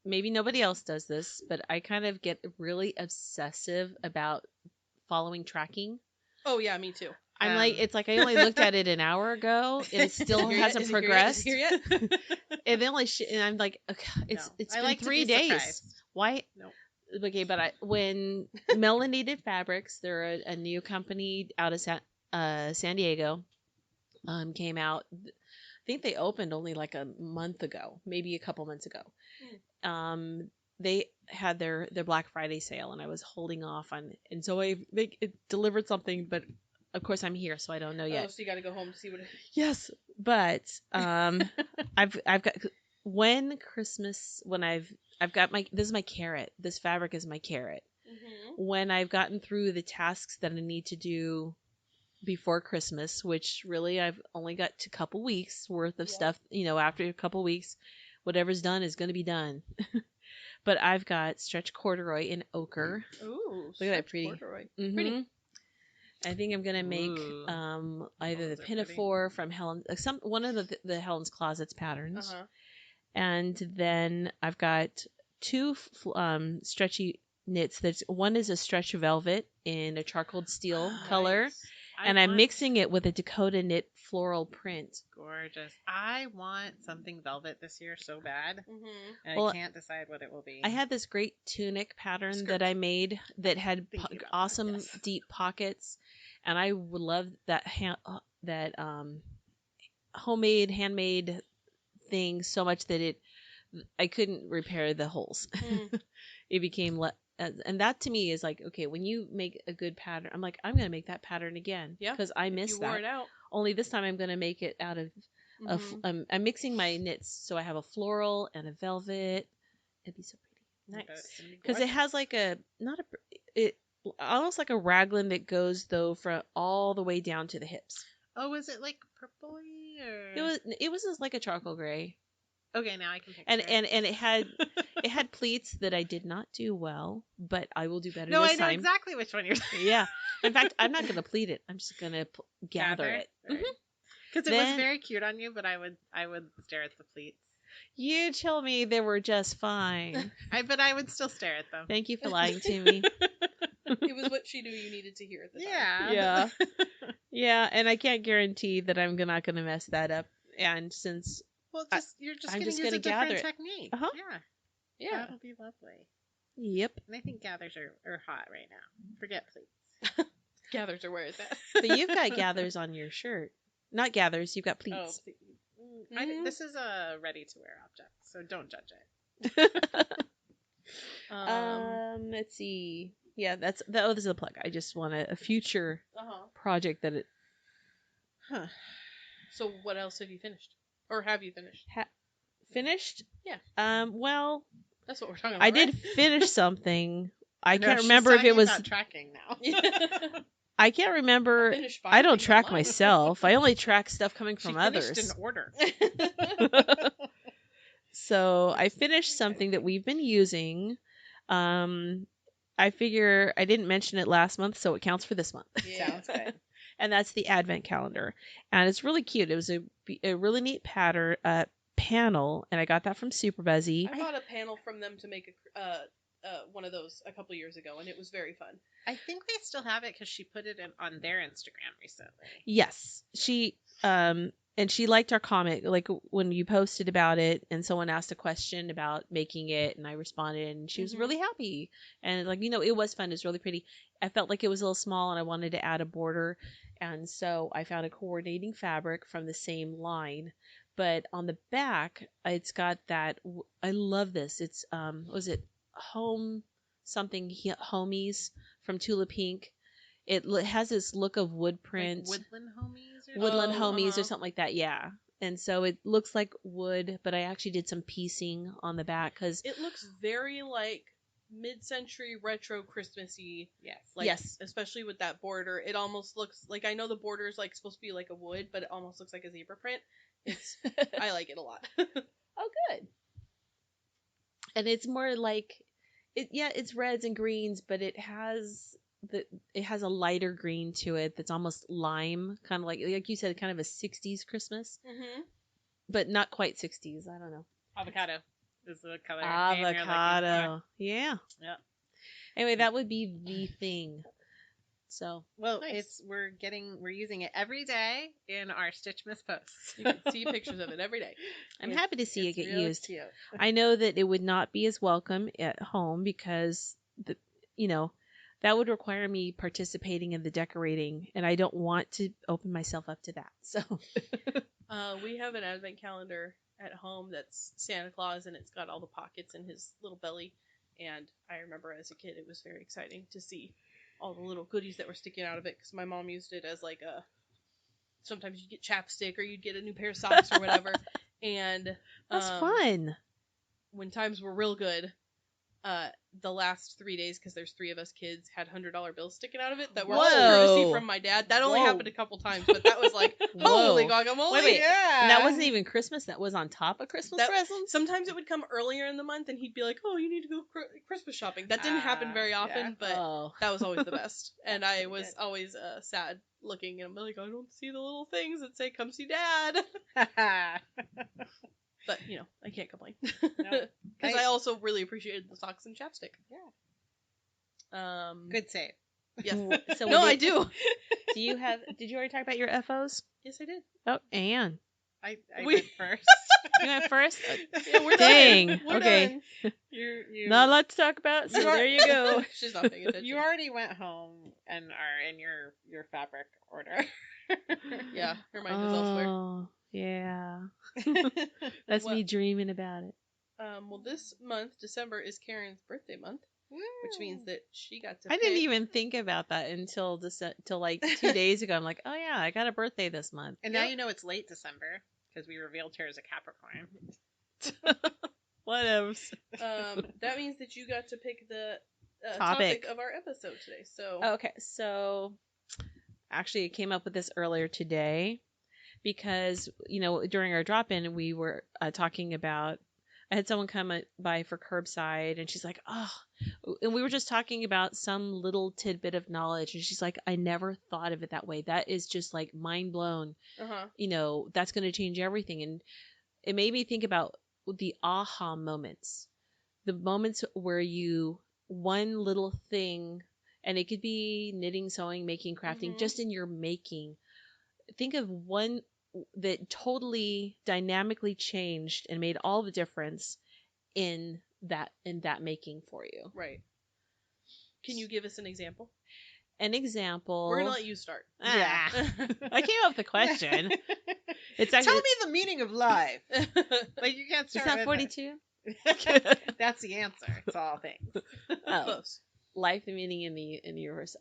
maybe nobody else does this, but I kind of get really obsessive about following tracking. Oh yeah, me too. I'm like, it's like I only looked at it an hour ago and it still Is it here yet? hasn't Is it here yet? progressed. Is it here yet? And they only and I'm like, okay, it's I been like to 3 be days. surprised. Why? Nope. Okay, but when Melanated Fabrics, they're a new company out of San Diego, came out. I think they opened only like a month ago, maybe a couple months ago. They had their Black Friday sale, and I was holding off on, and so it delivered something, but of course I'm here, so I don't know yet. Oh, so you got to go home to see what. Yes, but I've got when I've got this is my carrot. This fabric is my carrot. Mm-hmm. When I've gotten through the tasks that I need to do before Christmas, which really I've only got a couple weeks worth of stuff, after a couple weeks, whatever's done is going to be done. But I've got stretch corduroy in ochre. Ooh, Look at that pretty. corduroy. Mm-hmm. Pretty. I think I'm gonna make Ooh. either the Those are pinafore from Helen, one of the Helen's Closets patterns, Uh-huh. and then I've got two stretchy knits. One is a stretch velvet in a charcoal steel color, and I'm mixing it with a Dakota knit floral print. Gorgeous. I want something velvet this year so bad, Mm-hmm. and Well, I can't decide what it will be. I had this great tunic pattern Skirt. that I made that had Thinking about that, awesome yes. deep pockets, and I would love that homemade, handmade thing so much that I couldn't repair the holes. Mm. It became and that to me is like, okay, when you make a good pattern, I'm like, I'm gonna make that pattern again. Yeah, because I You missed wore that. it out. Only this time I'm gonna make it out of Mhm. I'm mixing my knits, so I have a floral and a velvet. It'd be so pretty. But Nice. it's gonna be Because it gorgeous. has like it almost like a raglan that goes though from all the way down to the hips. Oh, is it like purpley or? It was just like a charcoal gray, Okay, now I can picture and it. and it had pleats that I did not do well, but I will do better No, this I know time. exactly which one you're saying. Yeah. In fact, I'm not gonna pleat it. I'm just gonna gather it. Because it Then- was very cute on you, but I would stare at the pleats. You tell me they were just fine. But I would still stare at them. Thank you for lying to me. It was what she knew you needed to hear at the time. Yeah. Yeah. Yeah, and I can't guarantee that I'm not gonna mess that up. And since Well, you're just I'm gonna just use gonna a different gather it. technique. Uh-huh. Yeah. Yeah. That'll be lovely. yep, And I think gathers are hot right now. Forget pleats. Gathers are where it's at. but you've got gathers on your shirt. Not gathers, you've got Oh, pleats. Mhm. this is a ready-to-wear object, so don't judge it. Let's see. Yeah, this is a plug. I just want a future Uh-huh. project that Huh. So what else have you finished? Or have you finished? Finished? Yeah. Well, That's what we're talking about. I did right? finish something. I No, can't she's remember if it talking was. about tracking now. I can't remember. Finished five I don't things track online. myself. I only track stuff coming She from finished others. an order. So I finished something that we've been using. I figure I didn't mention it last month, so it counts for this month. Yeah. Sounds good. And that's the advent calendar, and it's really cute. It was a really neat pattern panel, and I got that from Super Buzzy. I bought a panel from them to make one of those a couple years ago, and it was very fun. I think they still have it because she put it on their Instagram recently. Yes, she and she liked our comment, like when you posted about it, and someone asked a question about making it, and I responded, and she was Mhm. really happy, and like it was fun. It's really pretty. I felt like it was a little small, and I wanted to add a border, and so I found a coordinating fabric from the same line. But on the back, it's got that. I love this. It's was it home something homies from Tula Pink. It has this look of wood print, Like Woodland Homies or woodland Oh, homies or uh-huh. something like that. Yeah, and so it looks like wood, but I actually did some piecing on the back because It looks very like mid-century retro Christmassy. Yes. Like, Yes. especially with that border, it almost looks like, I know the border is like supposed to be like a wood, but it almost looks like a zebra print. It's I like it a lot. Oh, good. And it's more like it. Yeah, it's reds and greens, but it has a lighter green to it that's almost lime, kind of like you said, kind of a '60s Christmas, Mm-hmm. but not quite '60s. I don't know. Avocado is the color name you're looking Avocado. Yeah. Yeah. Anyway, that would be the thing. So for. Well, Nice. we're using it every day in our Stitchmas posts. You can see pictures of it every day. I'm happy to see it It's get really used. Cute. I know that it would not be as welcome at home because the that would require me participating in the decorating, and I don't want to open myself up to that. So We have an advent calendar at home that's Santa Claus, and it's got all the pockets in his little belly. And I remember as a kid, it was very exciting to see all the little goodies that were sticking out of it, because my mom used it as like a. Sometimes you'd get chapstick, or you'd get a new pair of socks or whatever. And that's fun. when times were real good, the last 3 days, because there's 3 of us kids, had $100 bills sticking out of it that were all courtesy Whoa. from my dad. That only Whoa. happened a couple times, but that was like, Whoa. holy guacamole! Wait. Yeah. And that wasn't even Christmas. That was on top of Christmas That- presents. Sometimes it would come earlier in the month, and he'd be like, "Oh, you need to go Christmas shopping." That didn't happen very often, yeah. but Oh. that was always the best. And I was good. always sad looking, and I'm like, I don't see the little things that say "Come see Dad." But I can't complain because I also really appreciated the socks and chapstick. Yeah. Good save. Yes. So No, I do. Did you already talk about your FOs? Yes, I did. Oh, Anne. I We- went first. You went first? Yeah, we're Dang. done. We're Okay. done. You Not a lot to talk about, so You are- there you go. She's not paying attention. You already went home and are in your fabric order. Yeah, her mind is elsewhere. Oh, yeah. That's Well- me dreaming about it. Well, this month, December, is Karen's birthday month, which means that she got to I didn't pick- even think about that until like 2 days ago. I'm like, oh yeah, I got a birthday this month. And now you know it's late December because we revealed her as a Capricorn. Whatever. That means that you got to pick the Topic. topic of our episode today. So Okay, so actually, I came up with this earlier today because during our drop-in we were talking about. I had someone come by for curbside, and she's like, "Oh," and we were just talking about some little tidbit of knowledge, and she's like, "I never thought of it that way. That is just like mind blown. That's going to change everything." And it made me think about the aha moments, the moments where one little thing, and it could be knitting, sewing, making, crafting, Mhm. just in your making. Think of one that totally dynamically changed and made all the difference in that making for you. right. Can you give us an example? An example. We're gonna let you start. Ah, I came up with the question. It's actually Tell me the meaning of life. Like you can't start. it's not with 42. it. That's the answer. It's all things. Oh. Close. Life, the meaning in the universe.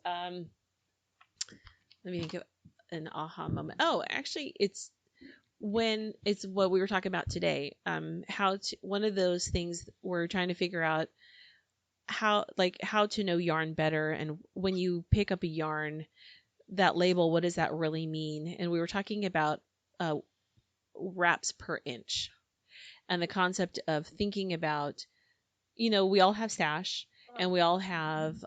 Let me think of an aha moment. Oh, actually, it's when it's what we were talking about today. One of those things we're trying to figure out how to know yarn better, and when you pick up a yarn, that label, what does that really mean? And we were talking about uh, wraps per inch, and the concept of thinking about, we all have stash, and we all have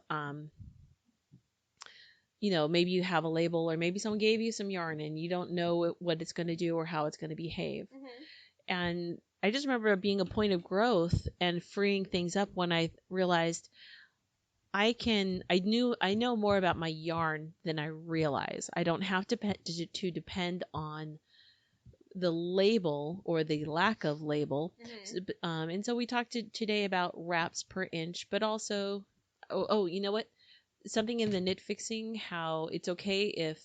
maybe you have a label, or maybe someone gave you some yarn and you don't know what it's going to do or how it's going to behave. And I just remember it being a point of growth and freeing things up when I realized I know more about my yarn than I realize. I don't have to depend on the label or the lack of label. And so we talked today about wraps per inch, but also, you know what? Something in the knit fixing, how it's okay if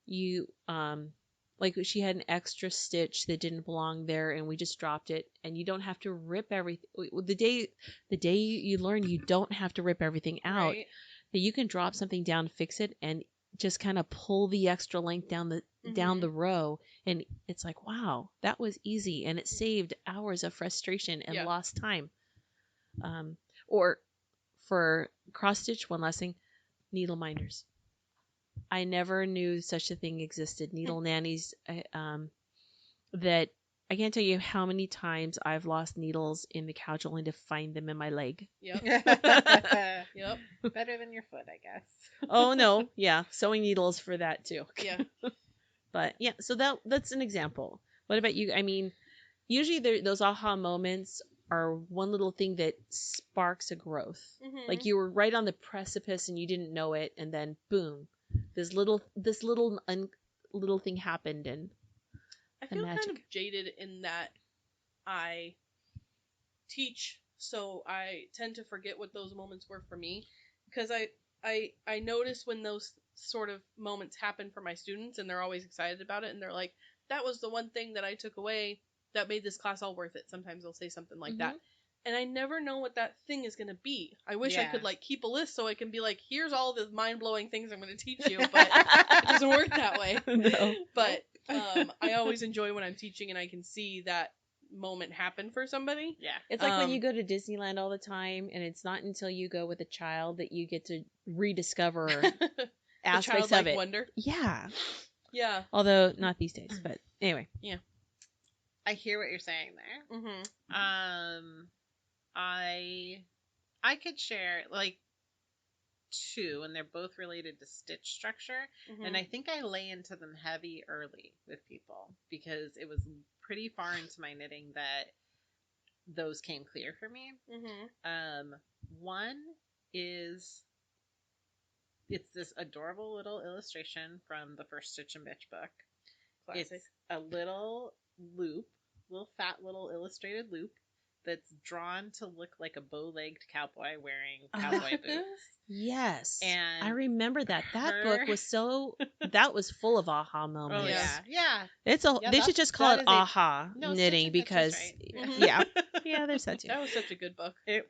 you, like she had an extra stitch that didn't belong there and we just dropped it, and you don't have to rip everything. The day you learn you don't have to rip everything out, Right. that you can drop something down, fix it, and just kind of pull the extra length down the row, and it's like, wow, that was easy, and it saved hours of frustration and lost time. Or for cross stitch, one last thing, needle minders. I never knew such a thing existed. Needle nannies, that I can't tell you how many times I've lost needles in the couch only to find them in my leg. Yep. Yep. Better than your foot, I guess. Oh no, yeah, sewing needles for that too. Yeah. But yeah, so that's an example. What about you? I mean, usually those aha moments are one little thing that sparks a growth. Like you were right on the precipice and you didn't know it, and then boom, this little thing happened, and I feel kind of jaded in that I teach, so I tend to forget what those moments were for me, because I notice when those sort of moments happen for my students, and they're always excited about it, and they're like, that was the one thing that I took away that made this class all worth it. Sometimes they'll say something like that, and I never know what that thing is going to be. I wish I could keep a list so I can be like, here's all the mind-blowing things I'm going to teach you, but it doesn't work that way. No. But I always enjoy when I'm teaching and I can see that moment happen for somebody. Yeah. It's like when you go to Disneyland all the time, and it's not until you go with a child that you get to rediscover aspects of it. Wonder. Yeah. Yeah. Although not these days, but anyway. Yeah. I hear what you're saying there. I could share two, and they're both related to stitch structure, and I think I lay into them heavy early with people because it was pretty far into my knitting that those came clear for me. One is, it's this adorable little illustration from the first Stitch and Bitch book. Classic. It's a little fat little illustrated loop that's drawn to look like a bow-legged cowboy wearing cowboy boots. Yes. And I remember that. That book was that was full of aha moments. Oh, yeah. They should just call it aha knitting, because right. yeah, there's that too. That was such a good book. It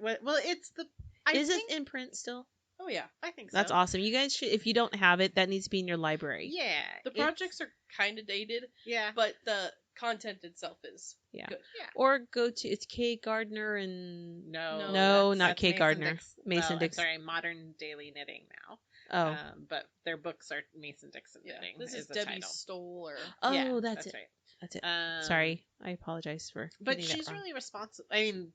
in print still? Oh yeah, I think so. That's awesome. You guys should, if you don't have it, that needs to be in your library. Yeah. The projects are kind of dated. Yeah. But the content itself is good. Yeah. Or go to, it's Kay Gardner and no, not Kay Gardner. Mason Dixon. I'm sorry, Modern Daily Knitting now. Oh. But their books are Mason Dixon Knitting. This is the Debbie title. Stoll or that's it. Right. That's it. Sorry, I apologize for. But she's really responsible. I mean,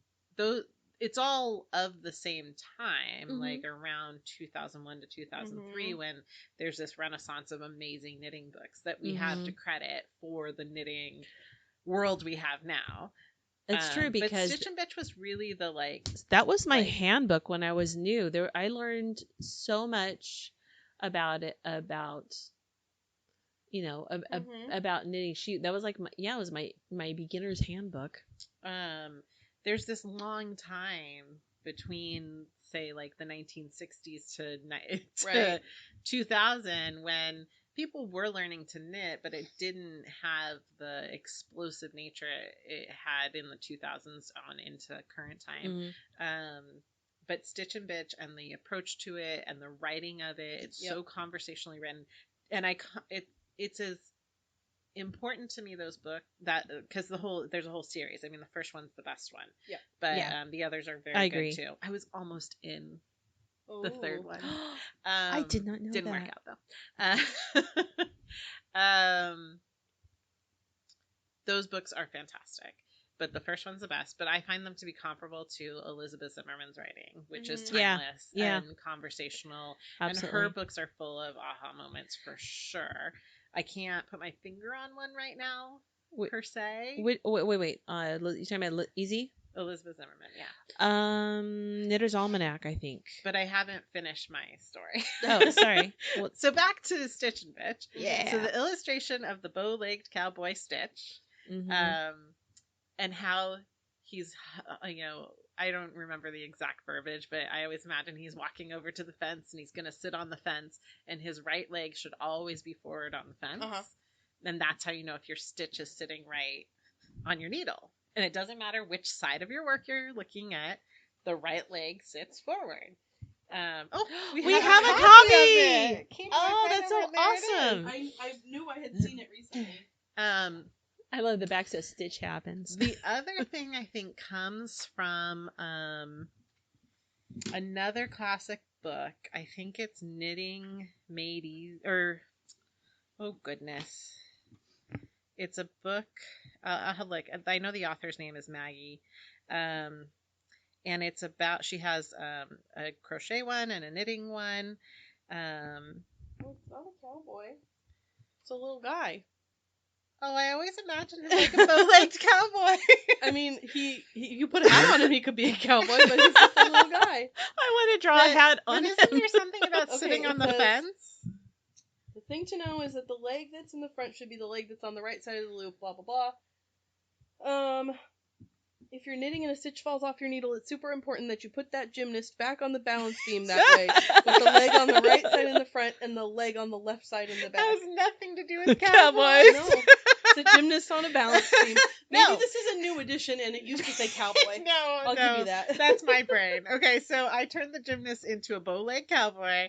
it's all of the same time, like around 2001 to 2003, when there's this renaissance of amazing knitting books that we have to credit for the knitting world we have now. It's true, because but Stitch and Bitch was really the that was my handbook when I was new. I learned so much about it, about knitting. That was like it was my beginner's handbook. There's this long time between, say, like the 1960s to 2000 when people were learning to knit, but it didn't have the explosive nature it had in the 2000s on into current time. But Stitch and Bitch and the approach to it and the writing of it, it's so conversationally written. And it's as important to me, those books, that because there's a whole series. I mean, the first one's the best one. Yeah. But Yeah. the others are I very agree. good too. I was almost in the Ooh. third one. I did not know Didn't that. work out though. Those books are fantastic, but the first one's the best. But I find them to be comparable to Elizabeth Zimmerman's writing, which is Mhm. Yeah. timeless Yeah. and conversational. Absolutely. And her books are full of aha moments for sure. I can't put my finger on one right now, Wait. per se. Wait. You talking about Easy? Elizabeth Zimmerman, yeah. Knitter's Almanac, I think. But I haven't finished my story. Oh, sorry. Well, So back to Stitch and Bitch. yeah. So the illustration of the bow-legged cowboy Stitch, Mhm. and how he's, I don't remember the exact verbiage, but I always imagine he's walking over to the fence and he's going to sit on the fence, and his right leg should always be forward on the fence. Uh-huh. And that's how you know if your stitch is sitting right on your needle. And it doesn't matter which side of your work you're looking at, the right leg sits forward. We have a copy! of it. Came Oh, right that's so over, there it is. awesome. I knew I had seen it recently. I love the back says Stitch happens. The other thing I think comes from another classic book. I think it's Knitting Made Easy, or oh goodness, it's a book. I'll have look. I know the author's name is Maggie, and it's about, she has a crochet one and a knitting one. Well, it's not a cowboy. It's a little guy. Oh, I always imagined him like a bow-legged cowboy. I mean, he you put a hat on him, he could be a cowboy, but he's just a little guy. I want to draw a hat on But him. isn't there something about Okay, sitting on it the says- fence? The thing to know is that the leg that's in the front should be the leg that's on the right side of the loop, blah, blah, blah. If your knitting and a stitch falls off your needle, it's super important that you put that gymnast back on the balance beam that way, with the leg on the right side in the front and the leg on the left side in the back. That has nothing to do with Cowboys. cowboys. No, it's a gymnast on a balance beam. Maybe No. this is a new edition and it used to say cowboy. No, I'll give you that. That's my brain. Okay, so I turned the gymnast into a bow-leg cowboy.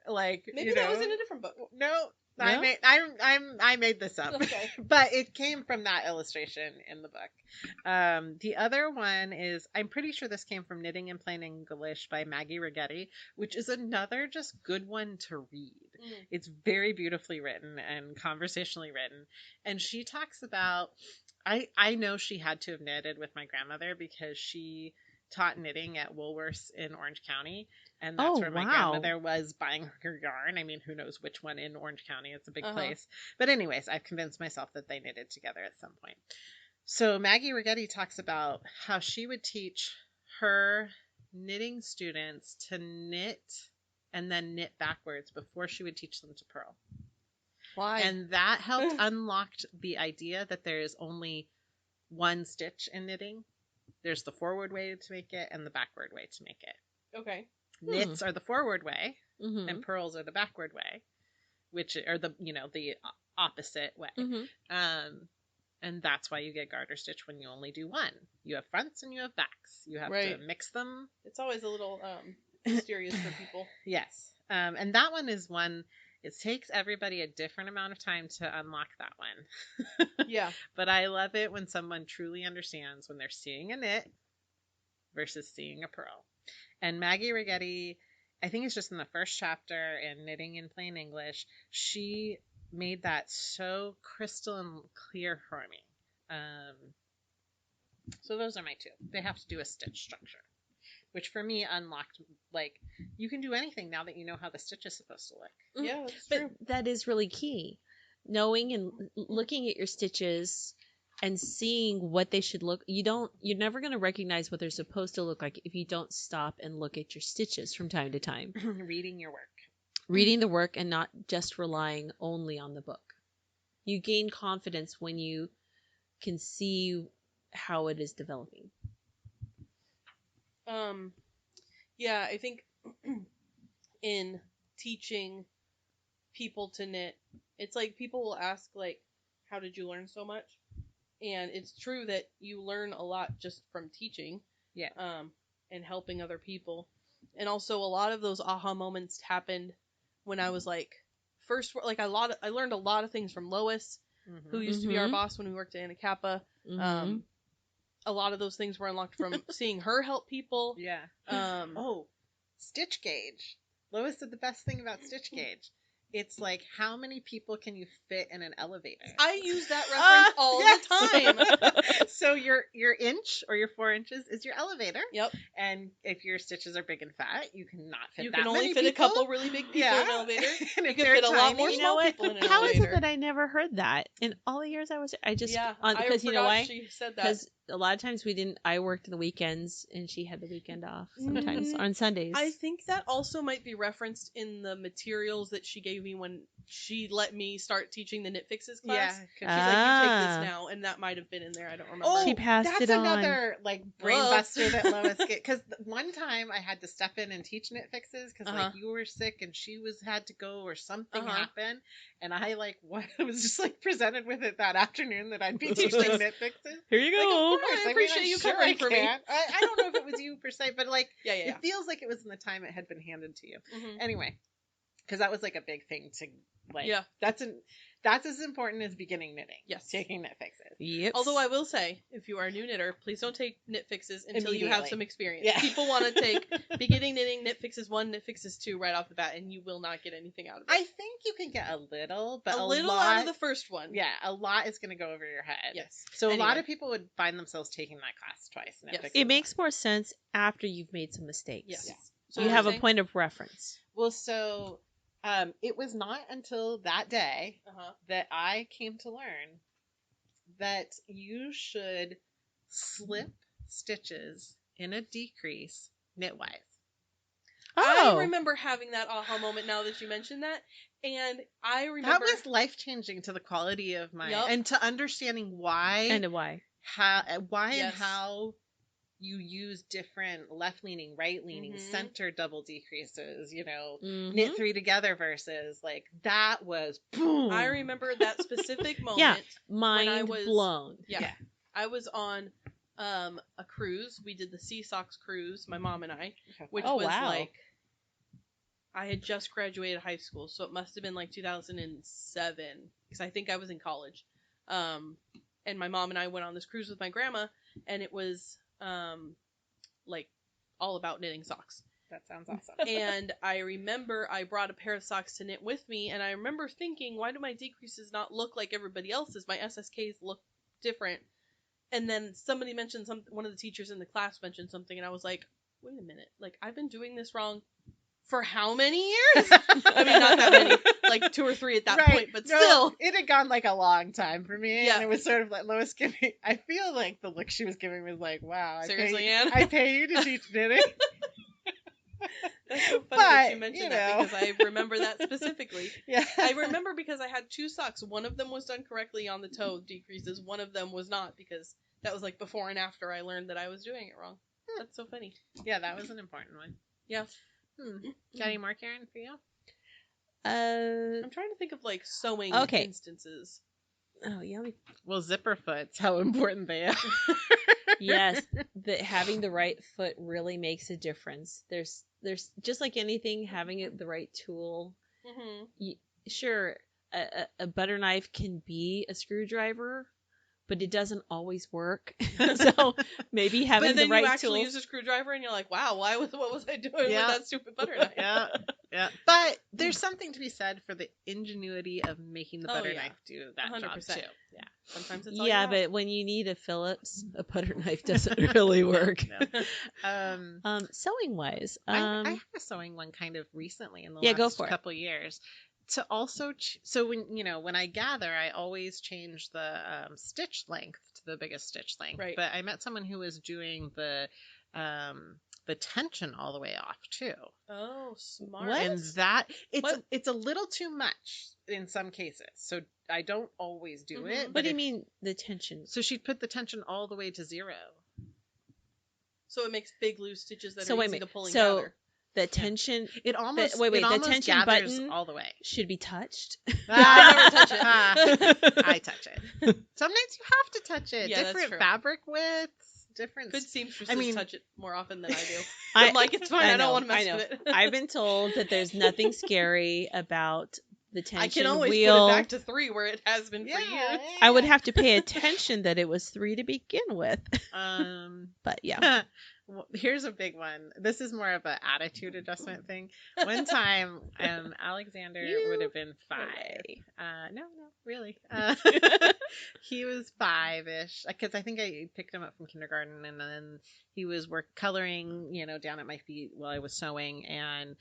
Like, Maybe that was in a different book. No, No? I made this up. Okay. But it came from that illustration in the book. The other one is, I'm pretty sure this came from Knitting in Plain English by Maggie Righetti, which is another just good one to read. It's very beautifully written and conversationally written. And she talks about, I know she had to have knitted with my grandmother because she taught knitting at Woolworths in Orange County. And that's where my grandmother was buying her yarn. I mean, who knows which one in Orange County. It's a big place. But anyways, I've convinced myself that they knitted together at some point. So Maggie Righetti talks about how she would teach her knitting students to knit and then knit backwards before she would teach them to purl. Why? And that helped unlock the idea that there is only one stitch in knitting. There's the forward way to make it and the backward way to make it. Okay. Knits are the forward way, Mm-hmm. and purls are the backward way, which are the opposite way. Mm-hmm. And that's why you get garter stitch when you only do one. You have fronts and you have backs. You have Right. to mix them. It's always a little mysterious for people. Yes. And that one is one, it takes everybody a different amount of time to unlock that one. Yeah. But I love it when someone truly understands when they're seeing a knit versus seeing a purl. And Maggie Righetti, I think it's just in the first chapter in Knitting in Plain English, she made that so crystal and clear for me. So those are my two. They have to do a stitch structure, which for me unlocked, like, you can do anything now that you know how the stitch is supposed to look. Yeah, that's But true. that is really key. Knowing and looking at your stitches and seeing what they should look. You're never going to recognize what they're supposed to look like if you don't stop and look at your stitches from time to time. Reading your work. Reading the work and not just relying only on the book. You gain confidence when you can see how it is developing. Yeah, I think in teaching people to knit, it's like people will ask, like, how did you learn so much? And it's true that you learn a lot just from teaching. Yeah. And helping other people. And also a lot of those aha moments happened when I was like first, like I learned a lot of things from Lois, who used to be our boss when we worked at Anna Kappa. A lot of those things were unlocked from seeing her help people. Yeah. Oh, Stitch gauge. Lois said the best thing about Stitch gauge. It's like, how many people can you fit in an elevator? I use that reference all the time. So your inch or your 4 inches is your elevator. Yep. And if your stitches are big and fat, you cannot fit You that can only many fit people. a couple really big people in an elevator. And You if can they're fit a lot tiny, more You know small what? people in an How is elevator. it that I never heard that in all the years I was? I just Yeah, because I you know forgot why? she said that. Because a lot of times we didn't. I worked the weekends, and she had the weekend off. Sometimes on Sundays. I think that also might be referenced in the materials that she gave me when she let me start teaching the Knit Fixes class. She's like, you take this now, and that might have been in there. I don't remember. Oh, She passed that's it on. another like brain buster that Lois get. Because one time I had to step in and teach Knit Fixes because like you were sick and she had to go or something happened, and I was just like presented with it that afternoon that I'd be teaching Knit Fixes. Here you Like, go. of course, I appreciate you covering for me. I don't know if it was you per se, but like Yeah. it feels like it was in the time it had been handed to you. Mm-hmm. Anyway, because that was like a big thing to like. Yeah. That's as important as beginning knitting. Yes. Taking Knit Fixes. Yep. Although I will say, if you are a new knitter, please don't take Knit Fixes until you have Immediately. some experience. Yeah. People want to take beginning knitting, Knit Fixes 1, Knit Fixes 2 right off the bat, and you will not get anything out of it. I think you can get a little, but a little lot, out of the first one. Yeah, a lot is going to go over your head. Yes. So a lot Anyway. of people would find themselves taking that class twice. Knit Yes. Fixes It makes more sense after you've made some mistakes. Yes. Yeah. So You what have were a you point of reference. Well, so it was not until that day saying? that I came to learn that you should slip stitches in a decrease knitwise. Oh. I remember having that aha moment now that you mentioned that, and I remember That was life changing to the quality of my and to understanding why And why? and how you use different left leaning, right leaning, center double decreases, knit 3 together versus like that was boom. I remember that specific moment. Yeah, when I mind was blown. Yeah. I was on a cruise. We did the Sea Socks cruise, my mom and I, which was like I had just graduated high school, so it must have been like 2007 because I think I was in college. And my mom and I went on this cruise with my grandma, and it was like all about knitting socks. That sounds awesome. And I remember I brought a pair of socks to knit with me, and I remember thinking, why do my decreases not look like everybody else's? My SSKs look different. And then somebody mentioned one of the teachers in the class mentioned something, and I was like, wait a minute, like I've been doing this wrong for how many years? I mean, not that many, like 2 or 3 at that point, but still. It had gone like a long time for me. Yeah. And it was sort of like Lois giving, I feel like the look she was giving was like, wow. Seriously, Anne? I pay you to teach knitting. That's so funny that you But, mentioned that because I remember that specifically. Yeah. I remember because I had 2 socks. One of them was done correctly on the toe decreases. One of them was not because that was like before and after I learned that I was doing it wrong. That's so funny. Yeah, that was an important one. Yeah. Got any more, Karen, for you? I'm trying to think of like sewing instances. Oh yeah. Well, zipper foots, how important they are. Yes, having the right foot really makes a difference. There's just like anything, having the right tool. Sure, a butter knife can be a screwdriver, but it doesn't always work. So maybe having but then the right you actually tool. use a screwdriver and you're like, wow, what was I doing with that stupid butter knife? Yeah. But there's something to be said for the ingenuity of making the butter knife do that 100%. job too. Yeah. Sometimes it's all you have. But when you need a Phillips, a butter knife doesn't really work. No. Sewing wise, I had a sewing one kind of recently in the go last for it. couple years. To also, so when I gather, I always change the stitch length to the biggest stitch length. Right. But I met someone who was doing the tension all the way off too. Oh, smart. What? And that it's a little too much in some cases. So I don't always do it. What But do you mean the tension? So she'd put the tension all the way to 0. So it makes big loose stitches that So are wait a easy to minute. pull and So gather. the tension It almost wait, it the almost tension gathers button all the way. should be touched. I never touch it. I touch it. Sometimes you have to touch it. Yeah, that's Different true. fabric widths, different. Good seamstresses touch it more often than I do. I- I'm like, it's fine. I don't want to mess I know. with it. I've been told that there's nothing scary about the tension I can always wheel. put it back to 3 where it has been for years. I would have to pay attention that it was 3 to begin with. But yeah. Well, here's a big one. This is more of an attitude adjustment thing. One time, Alexander would have been 5. No, really. He was 5-ish because I think I picked him up from kindergarten, and then he was coloring, down at my feet while I was sewing, and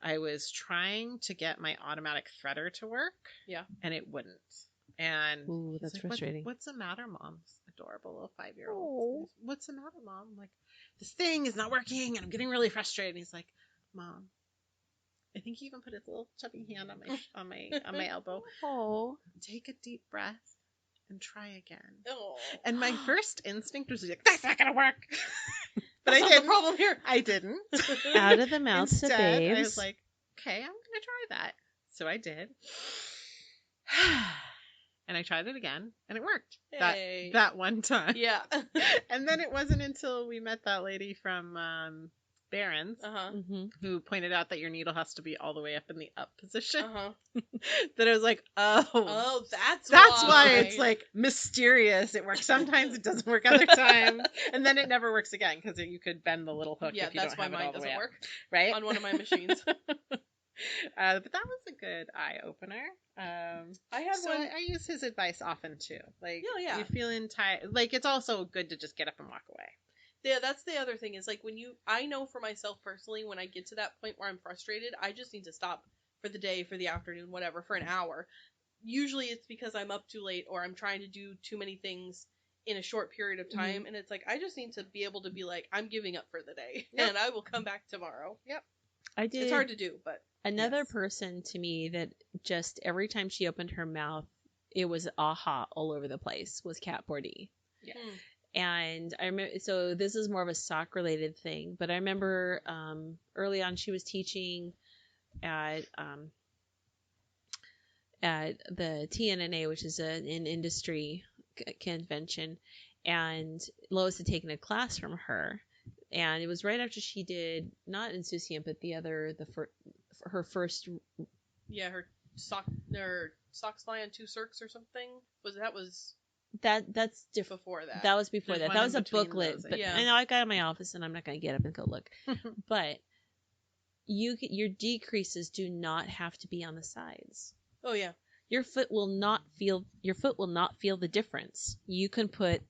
I was trying to get my automatic threader to work. Yeah. And it wouldn't. And ooh, that's frustrating. What's the matter, Mom? Adorable little 5-year-old. Oh. What's the matter, Mom? I'm like, this thing is not working, and I'm getting really frustrated. And he's like, Mom, I think he even put his little chubby hand on my elbow. Oh. Take a deep breath and try again. Oh. And my first instinct was like, that's not gonna work. But That's I not didn't. the problem here. I didn't. Out of the mouths of Instead, babes. I was like, okay, I'm gonna try that. So I did. And I tried it again, and it worked. Hey. That one time. Yeah. And then it wasn't until we met that lady from Barron's Mm-hmm. who pointed out that your needle has to be all the way up in the up position Uh-huh. that I was like, oh. Oh, that's Why it's like mysterious. It works sometimes, it doesn't work other times, and then it never works again because you could bend the little hook Yeah, if you that's don't why have it mine all the way doesn't up, work right? on one of my machines. But that was a good eye opener. I had So one. I use his advice often too. Like, Yeah. you're feeling tired. Like, it's also good to just get up and walk away. Yeah, that's the other thing is like I know for myself personally, when I get to that point where I'm frustrated, I just need to stop for the day, for the afternoon, whatever, for an hour. Usually it's because I'm up too late or I'm trying to do too many things in a short period of time. Mm-hmm. And it's like, I just need to be able to be like, I'm giving up for the day Yep. and I will come back tomorrow. Yep. I did. It's hard to do, but Another Yes. person to me that just every time she opened her mouth, it was aha all over the place was Kat Bordy. Yeah. And I remember, so this is more of a sock related thing, but I remember early on she was teaching at the TNNA, which is an industry convention, and Lois had taken a class from her, and it was right after she did not Insouciant, but her first. yeah, her socks fly on 2 circs or something. That's different. Before that. That was before There's that. one That in was a between booklet, those, but yeah. I know I got it in my office, and I'm not going to get up and go look. But your decreases do not have to be on the sides. Oh yeah. Your foot will not feel the difference. You can put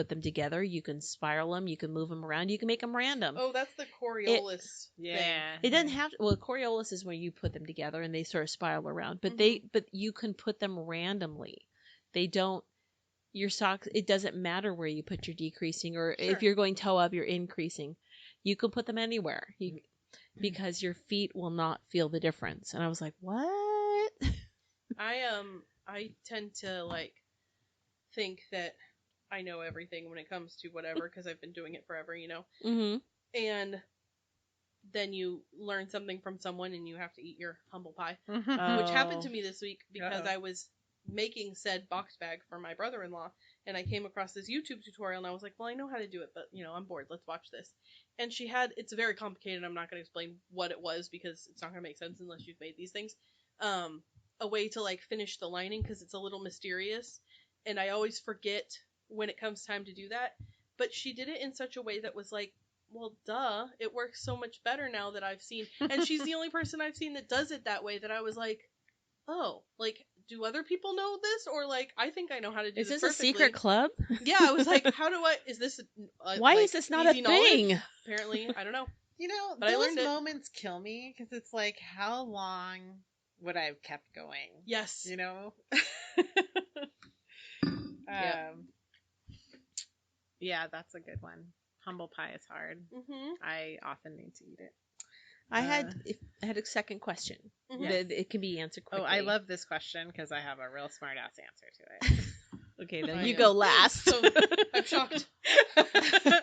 them together. You can spiral them. You can move them around. You can make them random. Oh, that's the Coriolis thing. Yeah. It doesn't have to. Well, Coriolis is where you put them together and they sort of spiral around. But Mhm. but you can put them randomly. They don't. Your socks. It doesn't matter where you put your decreasing, or Sure. if you're going toe up, you're increasing. You can put them anywhere. Because your feet will not feel the difference. And I was like, what? I tend to like think that I know everything when it comes to whatever because I've been doing it forever, Mm-hmm. And then you learn something from someone and you have to eat your humble pie, Mm-hmm. which happened to me this week because Uh-oh. I was making said box bag for my brother-in-law and I came across this YouTube tutorial and I was like, well, I know how to do it, but I'm bored. Let's watch this. And it's very complicated. I'm not going to explain what it was because it's not going to make sense unless you've made these things. A way to like finish the lining because it's a little mysterious and I always forget when it comes time to do that, but she did it in such a way that was like, well, duh, it works so much better now that I've seen, and she's the only person I've seen that does it that way, that I was like, oh, like, do other people know this, or like, I think I know how to do Is this this perfectly. a secret club? Yeah, I was like, is this Why like, is this not a easy knowledge? thing? Apparently, I don't know. But I Those learned it. moments kill me because it's like, how long would I have kept going? Yes. Yep. Yeah, that's a good one. Humble pie is hard. Mm-hmm. I often need to eat it. I had a second question. Mhm. that it can be answered quickly. Oh, I love this question because I have a real smart ass answer to it. Okay, then I you am. go last. So I'm shocked.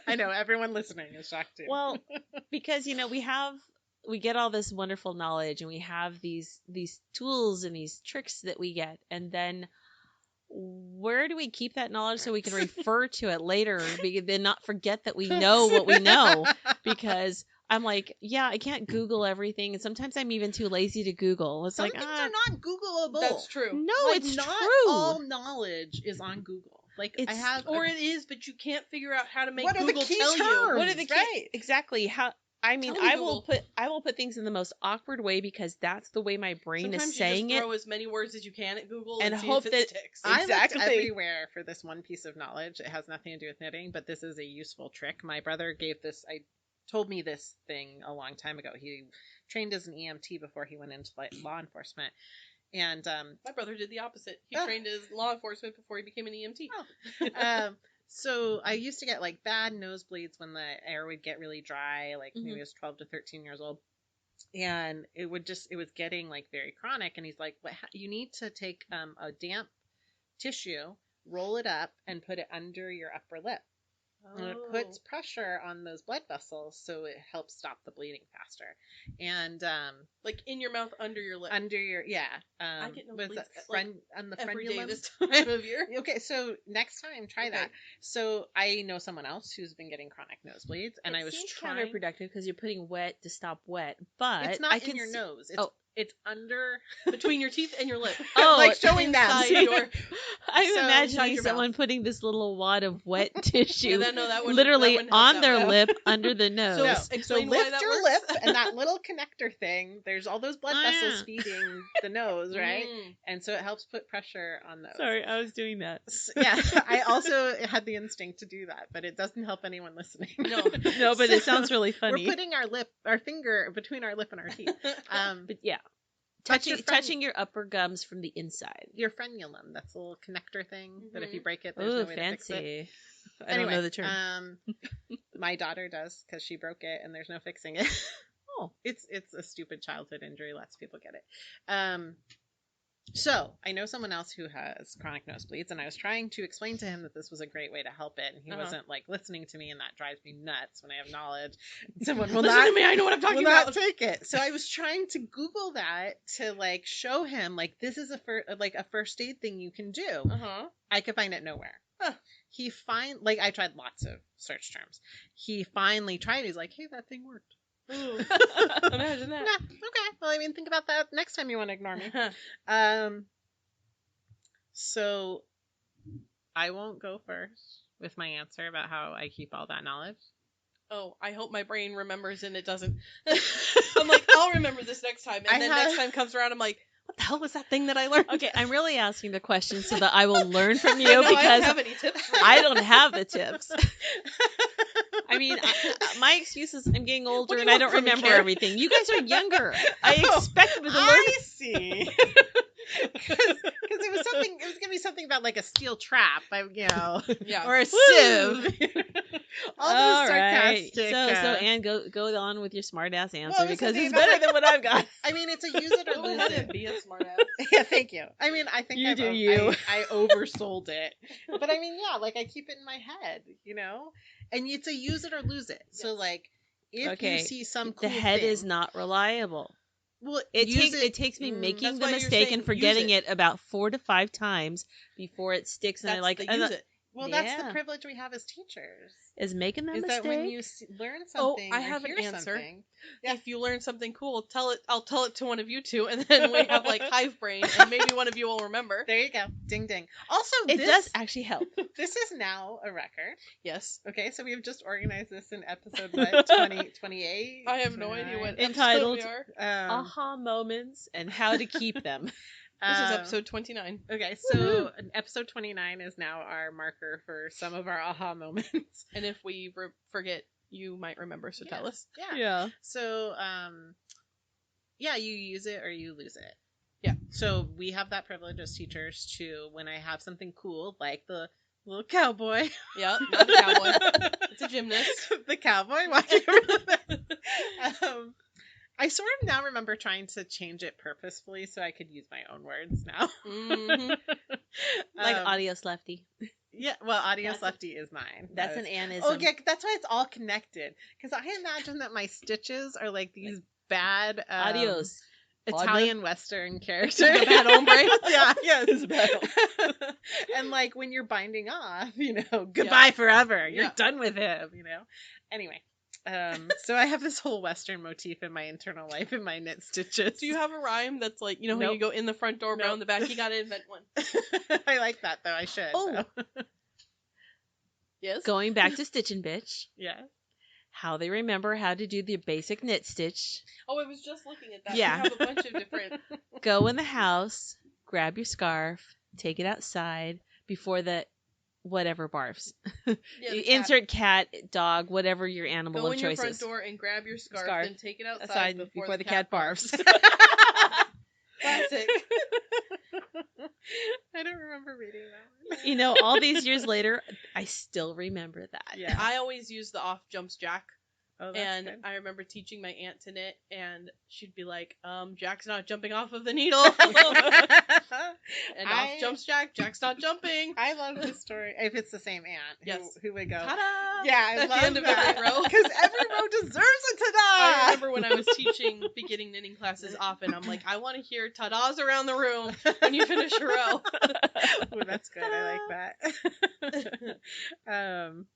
I know everyone listening is shocked too. Well, because we get all this wonderful knowledge and we have these tools and these tricks that we get, and then where do we keep that knowledge so we can refer to it later and not forget that we know what we know? Because I'm like, yeah, I can't Google everything, and sometimes I'm even too lazy to Google. It's Some like, things are not Googleable. That's true. no, Like, it's not true. all knowledge is on Google. Like, I It's- have, Or it is, but you can't figure out how to make What are the Google key tell you. terms? What are the Right. exactly how? I mean, Tell me, I will Google. put things in the most awkward way because that's the way my brain Sometimes is you saying just it. throw as many words as you can at Google And and see hope if that- it sticks. I looked Exactly. everywhere for this one piece of knowledge. It has nothing to do with knitting, but this is a useful trick. My brother told me this thing a long time ago. He trained as an EMT before he went into law enforcement. And My brother did the opposite. He Oh. trained as law enforcement before he became an EMT. so I used to get like bad nosebleeds when the air would get really dry, like maybe I was 12 to 13 years old. And it was getting like very chronic. And he's like, you need to take a damp tissue, roll it up, and put it under your upper lip. And it puts pressure on those blood vessels, so it helps stop the bleeding faster. And like in your mouth, under your lip. under your I get was nosebleeds, that like, on the every day frenulum? this time of year. Okay, so next time try Okay. that. So I know someone else who's been getting chronic nosebleeds, and I was seems trying. counterproductive because you're putting wet to stop wet, but It's not I in can your see- nose. Oh. It's under. Between your teeth and your lip. Oh, like showing them. inside your. I'm So- inside imagining your someone putting this little wad of wet tissue Yeah, that wouldn't- literally that wouldn't help on that their much. lip under the nose. So- No. So explain why lift that your works. lip and that little connector thing. There's all those blood Oh, vessels yeah. feeding the nose, right? Mm. And so it helps put pressure on those. Sorry, I was doing that. Yeah, I also had the instinct to do that, but it doesn't help anyone listening. No. No, but it So, sounds really funny. We're putting our finger between our lip and our teeth. But yeah, But your touching your upper gums from the inside. your frenulum, that's a little connector thing that if you break it, there's Ooh, no way to fix it. fancy. I Anyway, don't know the term. my daughter does because she broke it and there's no fixing it. Oh. It's a stupid childhood injury. Lots of people get it. So I know someone else who has chronic nosebleeds, and I was trying to explain to him that this was a great way to help it, and he wasn't like listening to me, and that drives me nuts when I have knowledge. Someone will Listen not to me, I know what I'm talking will not about. take it. So I was trying to Google that to like show him like this is a first aid thing you can do. Uh-huh. I could find it nowhere. Huh. I tried lots of search terms. He finally tried. He's like, hey, that thing worked. Ooh. Imagine that. Nah, okay. Well, I mean, think about that next time you want to ignore me. So I won't go first with my answer about how I keep all that knowledge. Oh, I hope my brain remembers and it doesn't. I'm like, I'll remember this next time. And then next time comes around, I'm like, what the hell was that thing that I learned? Okay, I'm really asking the question so that I will learn from you I know, I because don't have any tips for you. I don't have the tips. I mean, my excuse is I'm getting older do and you I want don't from me, remember Karen? everything. You guys are younger. I Oh, expected to learn. I see. Because it was gonna be something about like a steel trap, Yeah. or a Woo! sieve. All those sarcastic. So Anne, go on with your smart ass answer Well, because something it's about better than what I've got. I mean, it's a use it or Go lose ahead and it. be a smartass. Yeah, thank you. I mean, I think You I've do you. I oversold it, but I mean, yeah, like I keep it in my head, and it's a use it or lose it. So Yes. like, if Okay, you see some The cool head thing, is not reliable. well, It takes me making That's the why you're mistake saying and forgetting use it about 4 to 5 times before it sticks. And That's I like the use it. Well, that's the Yeah. privilege we have as teachers. is making that Is mistake. that when you learn Oh, something I or have an hear answer. something, Yeah. If you learn something cool, I'll tell it to one of you two, and then we have like hive brain, and maybe one of you will remember. there you go, ding ding. Also, it this does actually help. this is now a record. Yes. Okay, so we have just organized this in episode what 28. I have no idea what Entitled- episode we are. Aha moments and how to keep them. This is episode 29. Okay, so episode 29 is now our marker for some of our aha moments. And if we forget, you might remember, so tell us. Yeah. So, yeah, you use it or you lose it. Yeah. So we have that privilege as teachers to, when I have something cool, like the little cowboy. Yeah, not a cowboy. It's a gymnast. The cowboy walking around. I sort of now remember trying to change it purposefully so I could use my own words now. Mhm. Like Adios Lefty. Yeah, well, Adios That's Lefty is mine. That's an Annism. Oh, yeah, that's why it's all connected. Because I imagine that my stitches are like these bad Adios. Italian Western characters. Like a bad hombre? Yeah, yes. It's a bad And like when you're binding off, goodbye forever. You're Yeah. done with him, Anyway, So I have this whole Western motif in my internal life in my knit stitches. Do you have a rhyme that's like, when Nope. you go in the front door, Nope. around the back? You gotta invent one. I like that though. I should. Oh. though. Yes? Going back to Stitchin' Bitch, Yeah. how they remember how to do the basic knit stitch. Oh, I was just looking at that. Yeah. We have a bunch of different... Go in the house, grab your scarf, take it outside before the whatever barfs. Yeah, You the cat. insert cat, dog, whatever your animal Go of in choice your front is. door and grab your scarf, Scarf. then take it outside Aside before the cat barfs. Classic. I don't remember reading that one. All these years later, I still remember that. Yeah. I always use the off jumps Jack. Oh, that's And good. I remember teaching my aunt to knit, and she'd be like, Jack's not jumping off of the needle. And off jumps Jack, Jack's not jumping. I love this story. If it's the same aunt Yes. who would go, Ta-da! yeah, I At love the end of that. every row. Because every row deserves a ta-da! I remember when I was teaching beginning knitting classes often, I'm like, I want to hear ta-das around the room when you finish a row. Ooh, that's good. I like that.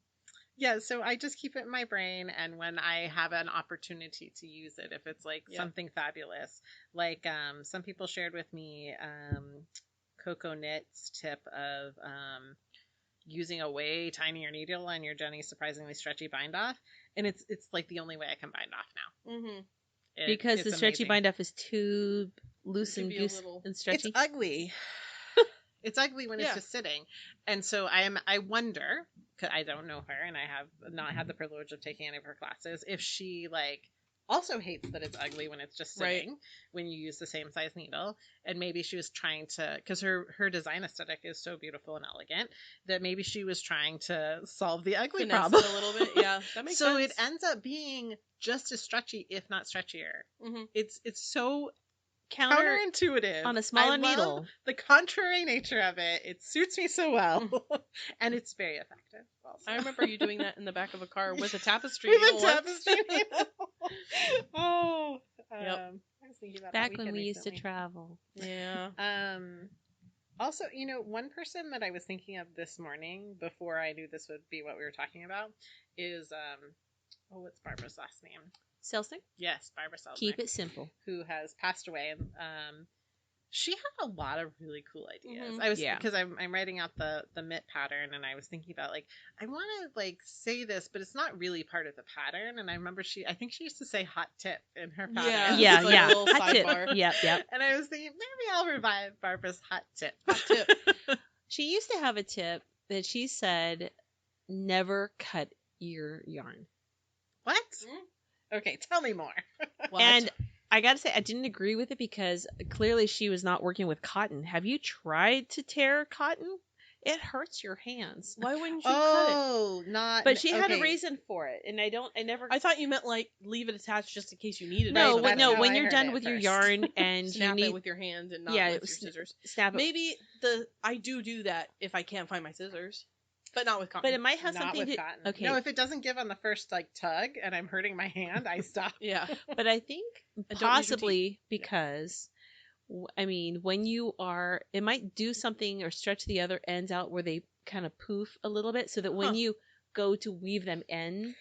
Yeah, so I just keep it in my brain, and when I have an opportunity to use it, if it's like something fabulous, like some people shared with me Coco Knit's tip of using a way tinier needle on your Jenny's surprisingly stretchy bind off, and it's like the only way I can bind off now. Mm-hmm. Because it's the stretchy amazing. bind off is too loose It and can be a goose little- and stretchy. It's ugly. It's ugly when it's just sitting, and so I wonder, because I don't know her, and I have not had the privilege of taking any of her classes, if she like also hates that it's ugly when it's just sitting when you use the same size needle, and maybe she was trying to, because her design aesthetic is so beautiful and elegant, that maybe she was trying to solve the ugly Finesse problem it a little bit. Yeah, that makes so sense. it ends up being just as stretchy, if not stretchier. Mm-hmm. It's so Counter counterintuitive on a I smaller love needle. the contrary nature of it. It suits me so well, and it's very effective. Also. I remember you doing that in the back of a car with a tapestry with needle a once. tapestry needle. Oh, Yep. I was thinking about Back that when weekend we used to recently. travel. Yeah. Also, one person that I was thinking of this morning before I knew this would be what we were talking about is what's Barbara's last name? Selznick? Yes, Barbara Selznick. Keep it simple. Who has passed away. And she had a lot of really cool ideas. Mhm. I was Yeah. because I'm writing out the mitt pattern, and I was thinking about like I want to like say this, but it's not really part of the pattern. And I remember I think she used to say hot tip in her pattern. Yeah. Yeah, it's like a yeah. little Hot tip. sidebar. Yep. And I was thinking maybe I'll revive Barbara's hot tip. Hot tip. She used to have a tip that she said, never cut your yarn. What? Okay, tell me more. What? And I gotta say, I didn't agree with it because clearly she was not working with cotton. Have you tried to tear cotton? It hurts your hands. Why wouldn't you cut it? Oh, not. But she had a okay. reason for it, and I never. I thought you meant like leave it attached just in case you needed no, it. Right, that's how when I you're heard done it with your first. yarn and Snap you need it with your hand and not Yeah, with it your was- scissors. snap it. Maybe I do that if I can't find my scissors, but not with cotton. But it might have Not something with to. cotton. Okay, No, if it doesn't give on the first like tug and I'm hurting my hand, I stop. Yeah. but I think don't use your possibly because. I mean, when you are, it might do something or stretch the other ends out where they kind of poof a little bit so that when Huh. you go to weave them in,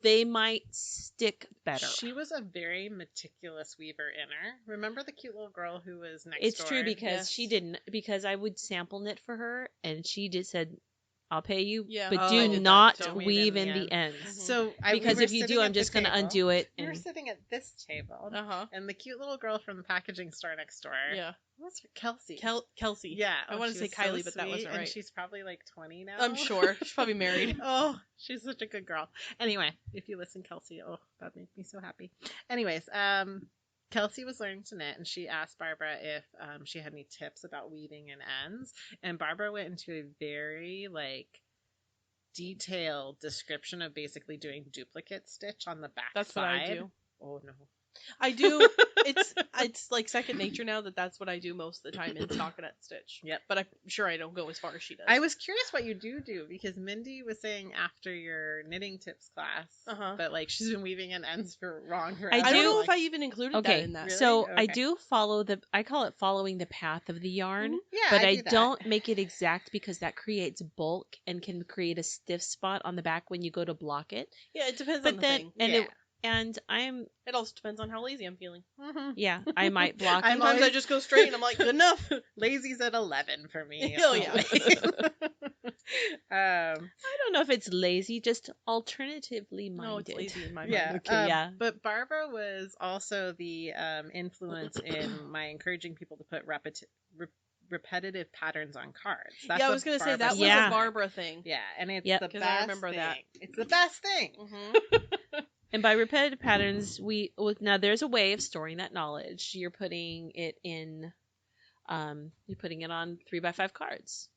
they might stick better. She was a very meticulous weaver inner. Remember the cute little girl who was next It's door? true because Yes. she didn't, because I would sample knit for her and she just said, I'll pay you, Yeah. but Oh, I do did that not too. weave Weave in the ends. Mhm. So Because we were if you sitting do, at I'm the just going to table. undo it. We were And sitting at this table, Uh-huh. and the cute little girl from the packaging store next door. Yeah. What's her Kelsey? Kelsey. Yeah, I want to she say was so Kylie, but that sweet, wasn't and right. she's probably like 20 now. I'm sure. She's probably married. Oh, she's such a good girl. Anyway, if you listen, Kelsey, oh, that'd make me so happy. Anyways, Kelsey was learning to knit, and she asked Barbara if she had any tips about weaving and ends, and Barbara went into a very like detailed description of basically doing duplicate stitch on the back That's side. what I do. Oh no, I do. It's like second nature now that's what I do most of the time in stockinette stitch. Yep. But I'm sure I don't go as far as she does. I was curious what you do because Mindy was saying after your knitting tips class, but like she's been weaving in ends wrong forever. I don't know like, if I even included that in that. Really? So Okay. I do follow I call it following the path of the yarn, Yeah, but I I do that. don't make it exact because that creates bulk and can create a stiff spot on the back when you go to block it. Yeah, it depends But on the then, thing. and Yeah. It also depends on how lazy I'm feeling. yeah, I might block it. Sometimes I just go straight and I'm like, good enough. Lazy's at 11 for me. Oh, yeah. I don't know if it's lazy, just alternatively minded. No, it's lazy in my mind. Yeah. Okay, yeah. But Barbara was also the influence in my encouraging people to put repetitive patterns on cards. That's Yeah, I what was going to say that was Yeah. a Barbara thing. Yeah, and it's Yep. the 'Cause best I remember thing. that. It's the best thing. And by repetitive patterns, now there's a way of storing that knowledge. You're putting it in, you're putting it on 3x5 cards.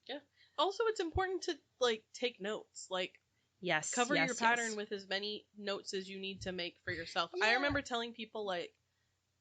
Also, it's important to like take notes. Like Yes. cover yes, your pattern with as many notes as you need to make for yourself. I Yeah. remember telling people like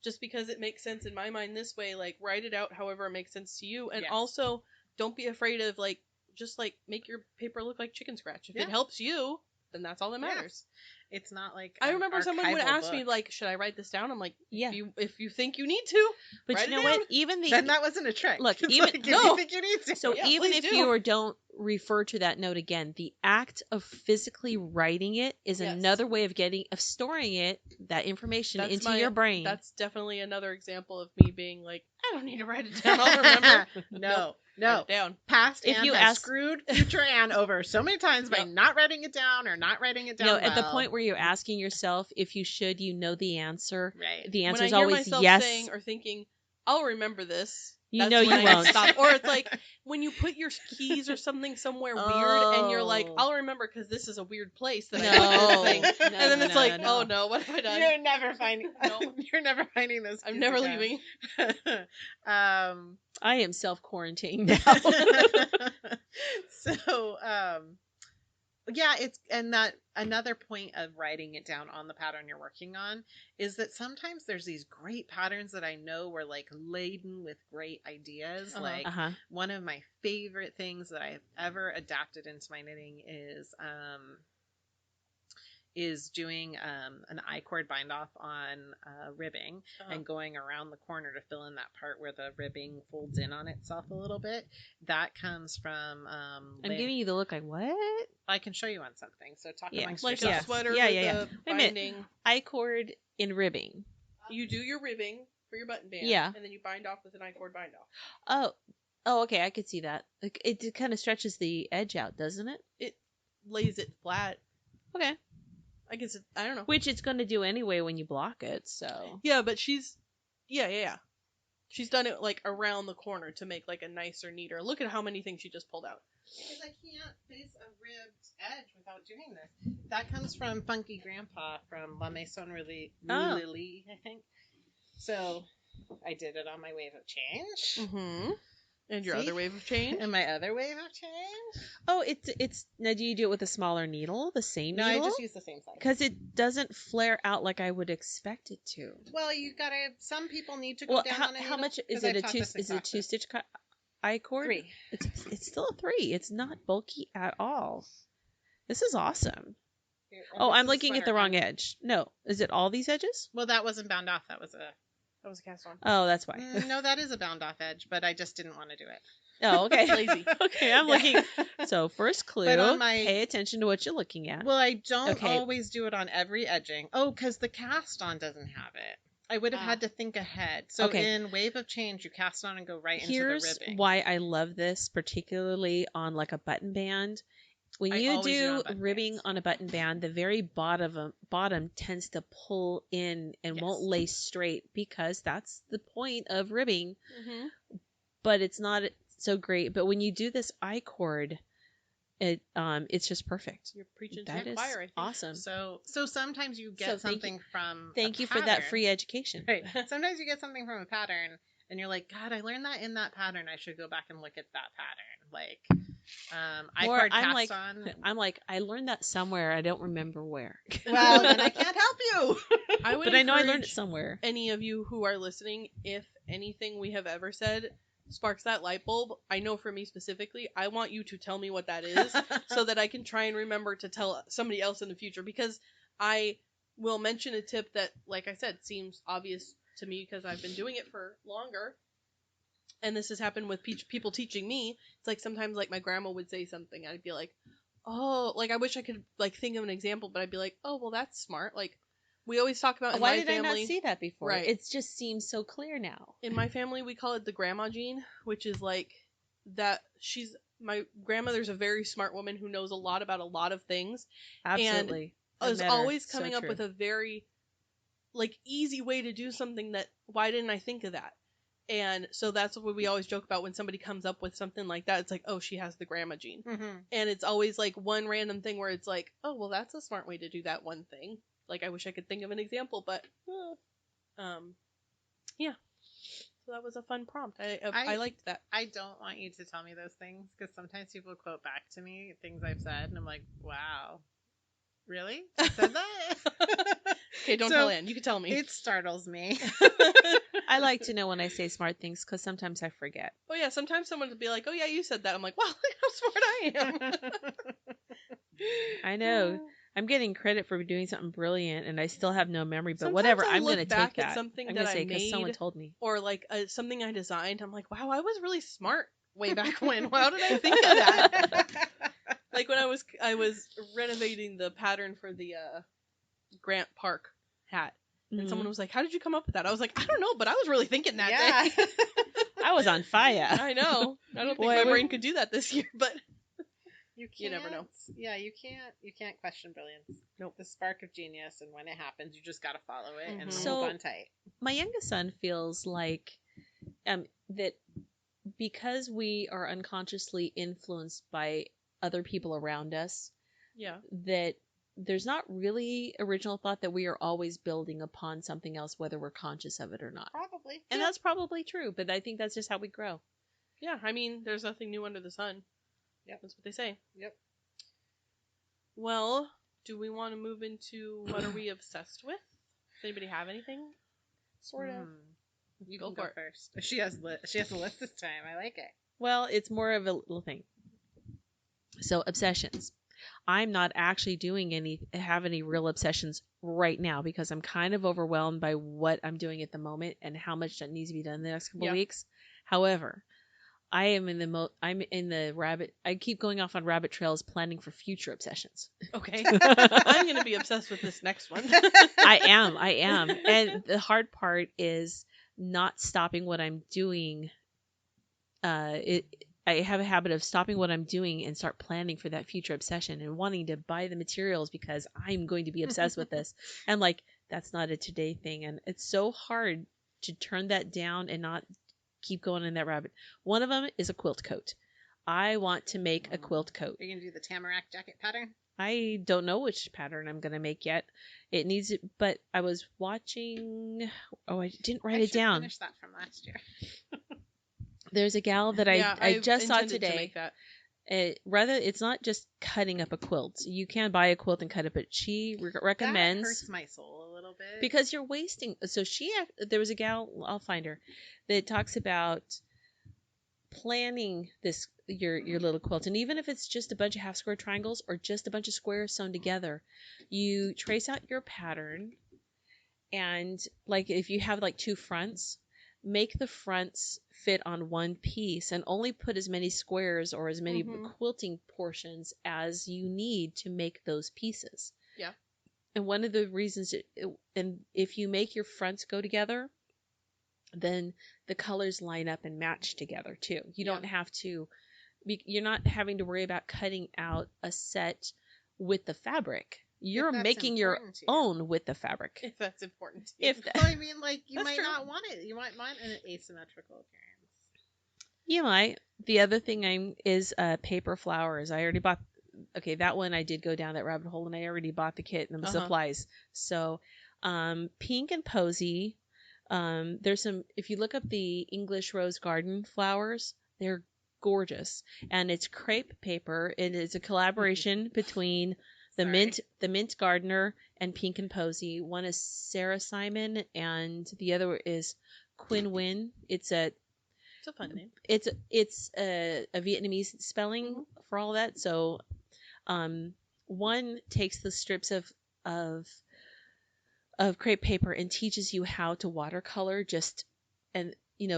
just because it makes sense in my mind this way, like write it out however it makes sense to you. And Yes. also don't be afraid of like just like make your paper look like chicken scratch. If Yeah. it helps you, then that's all that matters. It's not like I an remember someone would archival ask me book. like, should I write this down? I'm like, Yeah. if you think you need to, But write you it know down. what? Even the Then that wasn't a trick. Look, It's even- like, if no. you think you need to. So Yeah, even please if do. you don't refer to that note again, the act of physically writing it is Yes. another way of storing it, that information That's into my- your brain. that's definitely another example of me being like, I don't need to write it down. I'll remember. No. Write it down. Past If Anne you has ask- screwed future Anne over so many times by Yep. not writing it down or not writing it You down. know, at the well. point where you're asking yourself if you should, you know the answer. Right. The answer When I is hear always myself yes. saying or thinking, I'll remember this. You that's know when you I won't. Stop. Or it's like when you put your keys or something somewhere weird, and you're like, Oh. I'll remember because this is a weird place that No. I put this thing. No, And then no, it's no, like, no. oh no, what have I done? You're never finding. No. You're never finding this. I'm keys never again. leaving. I am self-quarantined now. So, yeah, it's and that another point of writing it down on the pattern you're working on is that sometimes there's these great patterns that I know were like laden with great ideas. Uh-huh. Like Uh-huh. one of my favorite things that I've ever adapted into my knitting is doing an I-cord bind off on ribbing and going around the corner to fill in that part where the ribbing folds in on itself a little bit. That comes from I'm giving you the look like, what? I can show you on something. So talk Yeah, amongst Like yourselves. a sweater Yeah, with yeah, yeah. the Wait a minute. binding. I-cord in ribbing. You do your ribbing for your button band. Yeah. And then you bind off with an I-cord bind off. Oh, okay, I could see that. Like, it kind of stretches the edge out, doesn't it? Lays it flat. Okay. I guess I don't know. Which it's going to do anyway when you block it, so. Yeah, but she's she's done it like around the corner to make like a nicer, neater. Look at how many things she just pulled out. Because I can't face a ribbed edge without doing this. That comes from Funky Grandpa from La Maison Lily, I think. So I did it on my wave of change. Mm-hmm. And your See? other wave of change. And my other wave of change. Oh, it's now. Do you do it with a smaller needle, the same No, needle? I just use the same size. Because it doesn't flare out like I would expect it to. Well, you gotta. Some people need to go Well, down how, on a how needle, much is 'cause it? I've A taught two? this in Is it a classes. 2-stitch I-cord? 3. It's still a 3. It's not bulky at all. This is awesome. Here, Oh, this I'm is a looking at the sweater. wrong edge. No, is it all these edges? Well, that wasn't bound off. That was a cast on. Oh, that's why. no, that is a bound off edge, but I just didn't want to do it. Oh, okay. Lazy. Okay, I'm looking. So first clue, But on my- pay attention to what you're looking at. Well, I don't Okay. always do it on every edging. Oh, because the cast on doesn't have it. I would have had to think ahead. So Okay. in Wave of Change, you cast on and go right Here's into the ribbing. why I love this, particularly on like a button band. When I you always do it on do button ribbing bands. on a button band, the very bottom tends to pull in and won't Yes. lay straight because that's the point of ribbing. Mm-hmm. But it's not so great. But when you do this I-cord, it's just perfect. You're preaching to That the is choir, I think. awesome. So sometimes you get So thank you- something from Thank a you for that pattern. free education. Right. Sometimes you get something from a pattern and you're like, God, I learned that in that pattern. I should go back and look at that pattern. Like, Or I-cord I'm cast like, on. I'm like, I learned that somewhere. I don't remember where. Well, then I can't help you. I would But I know I learned it encourage somewhere. any of you who are listening, if anything we have ever said sparks that light bulb, I know for me specifically, I want you to tell me what that is so that I can try and remember to tell somebody else in the future, because I will mention a tip that, like I said, seems obvious to me because I've been doing it for longer. And this has happened with people teaching me. It's like sometimes like my grandma would say something, I'd be like, oh, like I wish I could like think of an example, but I'd be like, oh, well, that's smart. Like we always talk about in Why my did family. I not see that before? Right. It just seems so clear now. In my family, we call it the grandma gene, which is like that my grandmother's a very smart woman who knows a lot about a lot of things. Absolutely. And is always coming up with a very like easy way to do something that, why didn't I think of that? And so that's what we always joke about when somebody comes up with something like that. It's like, oh, she has the grandma gene. Mm-hmm. And it's always like one random thing where it's like, oh, well, that's a smart way to do that one thing. Like, I wish I could think of an example, but yeah. So that was a fun prompt. I liked that. I don't want you to tell me those things, because sometimes people quote back to me things I've said, and I'm like, wow, really? You said that? Okay, don't tell Ann. You can tell me. It startles me. I like to know when I say smart things because sometimes I forget. Oh yeah, sometimes someone will be like, oh yeah, you said that. I'm like, wow, look how smart I am. I know. I'm getting credit for doing something brilliant, and I still have no memory. But Sometimes whatever, I'll I'm going to look take back that. at something I'm that going to I say because someone made, told me. or like something I designed. I'm like, wow, I was really smart way back when. How did I think of that? Like when I was renovating the pattern for the Grant Park hat. And someone was like, how did you come up with that? I was like, I don't know, but I was really thinking that day. I was on fire. I know. I don't think my brain could do that this year, but you never know. Yeah, you can't question brilliance. Nope. The spark of genius, and when it happens, you just got to follow it and So, hold on tight. My youngest son feels like that because we are unconsciously influenced by other people around us, yeah, that there's not really original thought, that we are always building upon something else, whether we're conscious of it or not. Probably. And that's probably true, but I think that's just how we grow. Yeah, I mean, there's nothing new under the sun. Yep. That's what they say. Yep. Well, do we want to move into what are we obsessed with? Does anybody have anything? Sort of. You go can go for it. first. She has a list this time. I like it. Well, it's more of a little thing. So, obsessions. I'm not actually have any real obsessions right now because I'm kind of overwhelmed by what I'm doing at the moment and how much that needs to be done in the next couple of weeks. However, I am I keep going off on rabbit trails planning for future obsessions. Okay. I'm going to be obsessed with this next one. I am. And the hard part is not stopping what I'm doing. I have a habit of stopping what I'm doing and start planning for that future obsession and wanting to buy the materials because I'm going to be obsessed with this. And like, that's not a today thing. And it's so hard to turn that down and not keep going in that rabbit. One of them is a quilt coat. I want to make a quilt coat. Are you going to do the tamarack jacket pattern? I don't know which pattern I'm going to make yet. It needs it, but I was watching. Oh, I didn't write it down. Finish that from last year. There's a gal that I just saw today. To make that. It's not just cutting up a quilt. You can buy a quilt and cut it, but she recommends. That hurts my soul a little bit because you're wasting. So there was a gal, I'll find her, that talks about planning your little quilt, and even if it's just a bunch of half square triangles or just a bunch of squares sewn together, you trace out your pattern, and like if you have like two fronts, make the fronts fit on one piece and only put as many squares or as many quilting portions as you need to make those pieces. Yeah. And one of the reasons, and if you make your fronts go together, then the colors line up and match together too. You don't have to, you're not having to worry about cutting out a set with the fabric. You're making your own with the fabric. If that's important to you. Well, I mean, like, you might not want it. You might want an asymmetrical appearance. You might. The other thing is paper flowers. I already bought. Okay, that one I did go down that rabbit hole, and I already bought the kit and the supplies. So, pink and posy. There's some. If you look up the English Rose Garden flowers, they're gorgeous, and it's crepe paper. It is a collaboration between The Sorry. Mint Gardener and Pink and Posy. One is Sarah Simon, and the other is Quinn Nguyen. It's a fun name. it's a Vietnamese spelling for all that. So, one takes the strips of crepe paper and teaches you how to watercolor and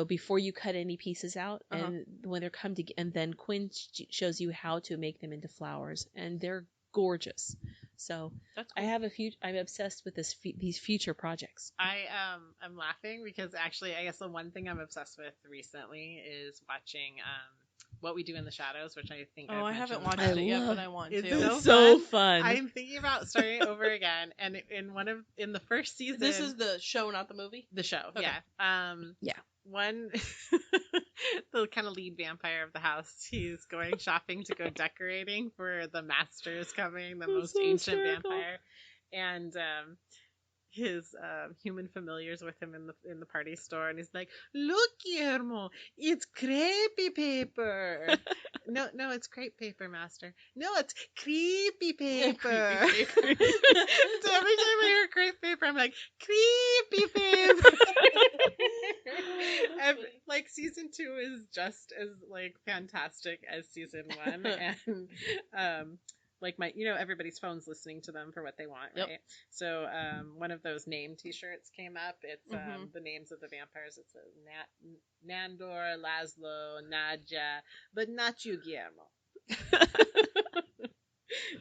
before you cut any pieces out, and when they're come together, and then Quinn shows you how to make them into flowers, and they're gorgeous. So That's cool. I'm obsessed with these future projects. I'm laughing because actually I guess the one thing I'm obsessed with recently is watching What We Do in the Shadows, which I think I haven't watched I it yet, love- but I want It's to. so fun. I'm thinking about starting it over again, and in the first season, This is the show, not the movie. the show. Okay. Yeah. Yeah. One, the kind of lead vampire of the house, he's going shopping to go decorating for the master's coming, the That's most so ancient hysterical. vampire, and his human familiars with him in the party store, and he's like, "Look, Guillermo, it's crepe paper." No, it's crepe paper, master. No, it's creepy paper. Creepy paper. So every time I hear crepe paper, I'm like, creepy paper. Like season 2 is just as like fantastic as season 1, and like everybody's phone's listening to them for what they want, right? Yep. So one of those name T-shirts came up. It's the names of the vampires. It's Nandor, Laszlo, Nadja, but not you, Guillermo.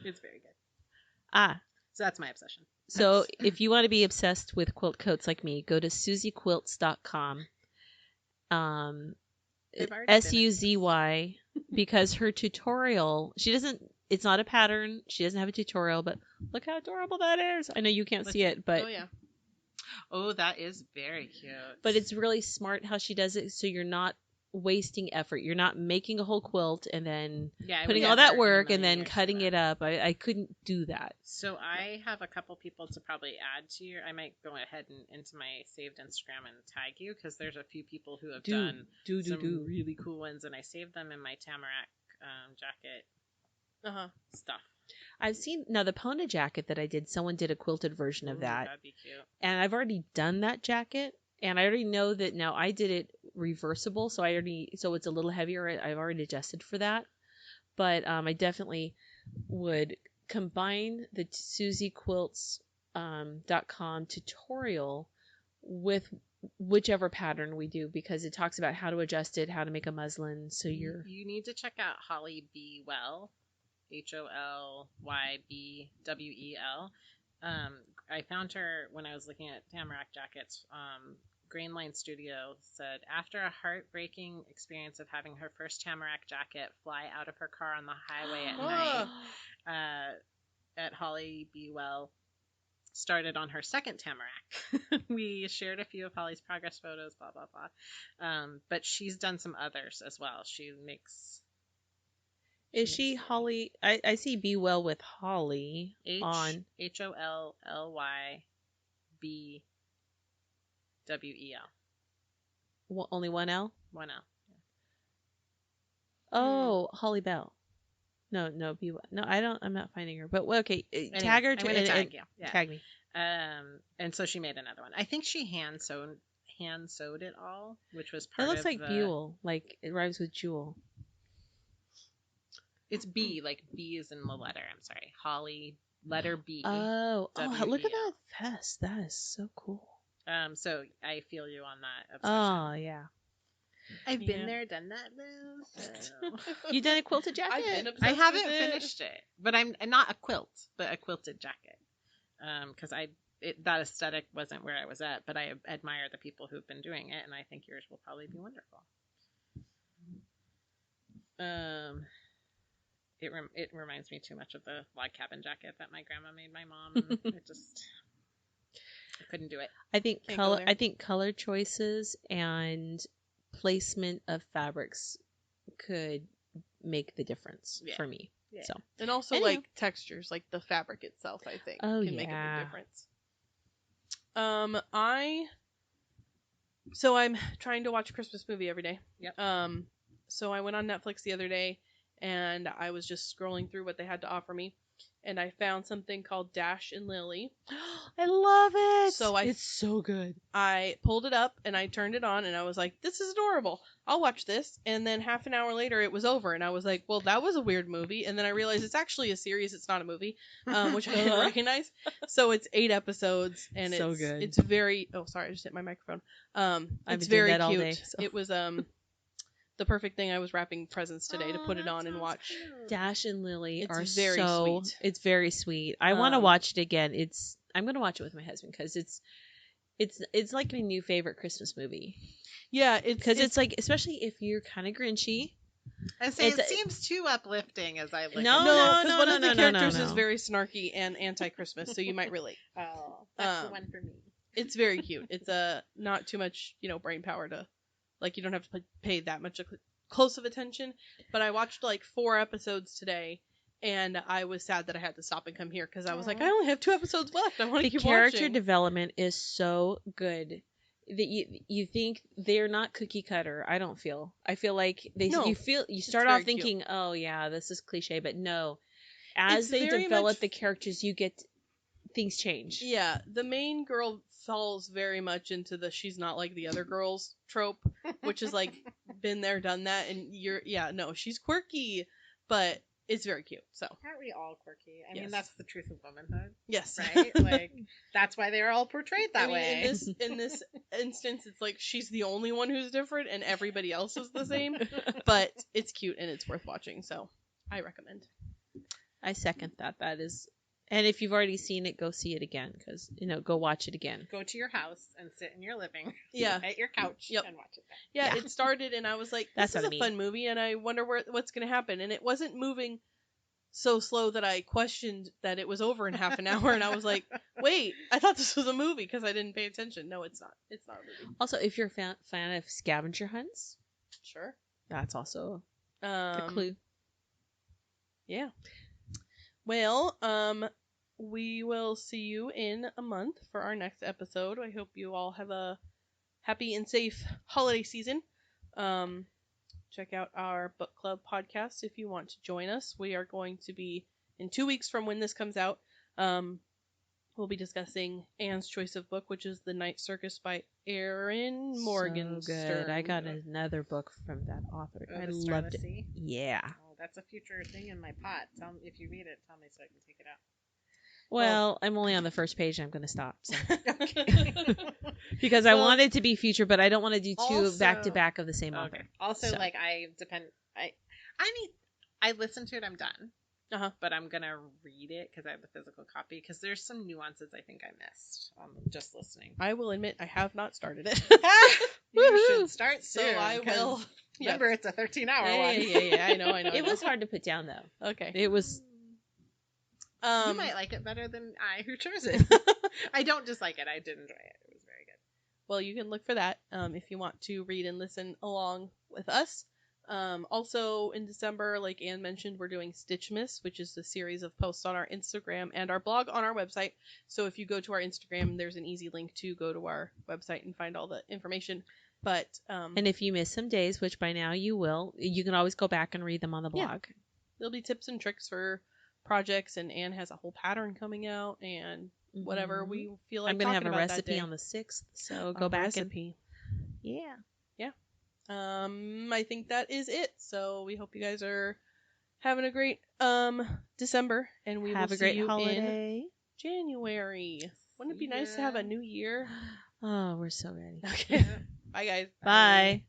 It's very good. So that's my obsession. So if you want to be obsessed with quilt coats like me, go to SuzieQuilts.com. They've already been SUZY, because her tutorial, it's not a pattern. She doesn't have a tutorial, but look how adorable that is. I know you can't see it, but Oh yeah. Oh, that is very cute. but it's really smart how she does it, so you're not wasting effort. You're not making a whole quilt and then I putting would all never that in a work and million then years do cutting that. it up. I couldn't do that. So I have a couple people to probably add to your. I might go ahead and into my saved Instagram and tag you, because there's a few people who have done some really cool ones, and I saved them in my Tamarack jacket stuff. I've seen now the Pona jacket that I did. Someone did a quilted version of Ooh, that, that'd be cute. and I've already done that jacket, and I already know that now I did it reversible, so it's a little heavier. I've already adjusted for that, but I definitely would combine the SuzieQuilts.com tutorial with whichever pattern we do, because it talks about how to adjust it, how to make a muslin. So You need to check out Holly B. Well, HOLYBWEL. I found her when I was looking at Tamarack jackets. Grainline Studio said, after a heartbreaking experience of having her first Tamarack jacket fly out of her car on the highway at night, at Holly B. Well started on her second Tamarack. We shared a few of Holly's progress photos, blah, blah, blah. But she's done some others as well. She makes... Is she Holly? I see Be Well with Holly on HOLLYBWEL. only one L? One L. Oh, Holly Bell. No, Be Well. No, I'm not finding her. But okay, Anyway, tag her. I'm gonna tag you. Yeah. Tag me. And so she made another one. I think she hand sewed it all, which was part It looks of like the... Buell. Like it rhymes with Jewel. It's B, like B is in the letter. I'm sorry. Holly, letter B. Oh, look at WEL. that vest. That is so cool. So I feel you on that obsession. Oh, yeah. I've been there, done that, though. So. You done a quilted jacket? I've been obsessed I haven't with it. finished it, but I'm not a quilt, but a quilted jacket. Because that aesthetic wasn't where I was at, but I admire the people who've been doing it, and I think yours will probably be wonderful. It reminds me too much of the log cabin jacket that my grandma made my mom. And I couldn't do it. I think Can't go color. there. I think color choices and placement of fabrics could make the difference for me. Yeah. So And also Anyway. like textures, like the fabric itself, I think Oh, can make a yeah. big difference. So I'm trying to watch a Christmas movie every day. Yep. So I went on Netflix the other day and I was just scrolling through what they had to offer me. and I found something called Dash and Lily. I love it. So it's so good. I pulled it up and I turned it on and I was like, this is adorable. I'll watch this. And then half an hour later it was over and I was like, well, that was a weird movie. And then I realized it's actually a series. It's not a movie, which I didn't recognize. So it's 8 episodes and So it's good. It's very, oh, sorry, I just hit my microphone. I've It's been doing very that all cute. day, so. It was the perfect thing. I was wrapping presents today to put it that on and sounds watch. cute. Dash and Lily It's are very so sweet. It's very sweet. I want to Um, watch it again. I'm going to watch it with my husband because it's like my new favorite Christmas movie. Yeah, Because it's like, especially if you're kind of grinchy. I say it It's- seems too uplifting as I look No, at no, it. because one of the characters is no. very snarky and anti-Christmas, so you might relate. Oh, that's the Um, one for me. It's very cute. It's not too much, brain power to, like, you don't have to pay that much close of attention. But I watched like 4 episodes today, and I was sad that I had to stop and come here because I was like, Aw. I only have 2 episodes left. I want to The keep character watching. development is so good that you think they're not cookie cutter. I don't feel. I feel like No, you start very off cute. thinking, oh yeah, this is cliche, but no. As It's they very develop much- the characters, you get things change. Yeah, the main girl falls very much into the she's not like the other girls trope, which is like been there, done that, and she's quirky, but it's very cute. So Aren't we all quirky? I Yes. mean, that's the truth of womanhood, yes, right? Like, that's why they're all portrayed that I mean, way. in this instance, it's like she's the only one who's different, and everybody else is the same. But it's cute and it's worth watching, so I recommend. I second that. That is, and if you've already seen it, go see it again because go watch it again. Go to your house and sit in your living Yeah, at your couch Yep. and watch it there. yeah. Yeah. It started, and I was like, That's "This what is I a mean. fun movie," and I wonder what's going to happen. And it wasn't moving so slow that I questioned that it was over in half an hour, and I was like, "Wait, I thought this was a movie because I didn't pay attention." No, it's not. It's not a movie. Also, if you're a fan of scavenger hunts, Sure. that's also a clue. Yeah. Well, we will see you in a month for our next episode. I hope you all have a happy and safe holiday season. Check out our book club podcast if you want to join us. We are going to be in 2 weeks from when this comes out. We'll be discussing Anne's choice of book, which is The Night Circus by Erin Morgenstern. So good. I got another book from that author. Oh, I The Starless loved it. Sea? Yeah. Oh, that's a future thing in my pot. If you read it, tell me so I can take it out. Well, I'm only on the first page. And I'm going to stop. So. Okay. Because I Well, want it to be future, but I don't want to do two also- back to back of the same Okay. author. Also, So. like, I listen to it, I'm done. But I'm gonna read it because I have the physical copy because there's some nuances I think I missed just listening. I will admit I have not started it. You Woohoo! should start So soon. I 'cause will. Remember, it's a 13-hour Yeah, one. yeah. I know. It was hard to put down, though. Okay. It was. You might like it better than I, who chose it. I don't dislike it. I did enjoy it. It was very good. Well, you can look for that if you want to read and listen along with us. Also in December, like Anne mentioned, we're doing Stitchmas, which is a series of posts on our Instagram and our blog on our website. So if you go to our Instagram, there's an easy link to go to our website and find all the information. But And if you miss some days, which by now you will, you can always go back and read them on the blog. Yeah. There'll be tips and tricks for projects, and Anne has a whole pattern coming out, and whatever Mhm. we feel like I'm going to have talking a about that recipe day. on the 6th, so go back recipe. and. Yeah. I think that is it. So we hope you guys are having a great December, and we Have will a see great you holiday. in January. Wouldn't it be nice to have a new year? Oh, we're so ready. Okay. Bye, guys. Bye.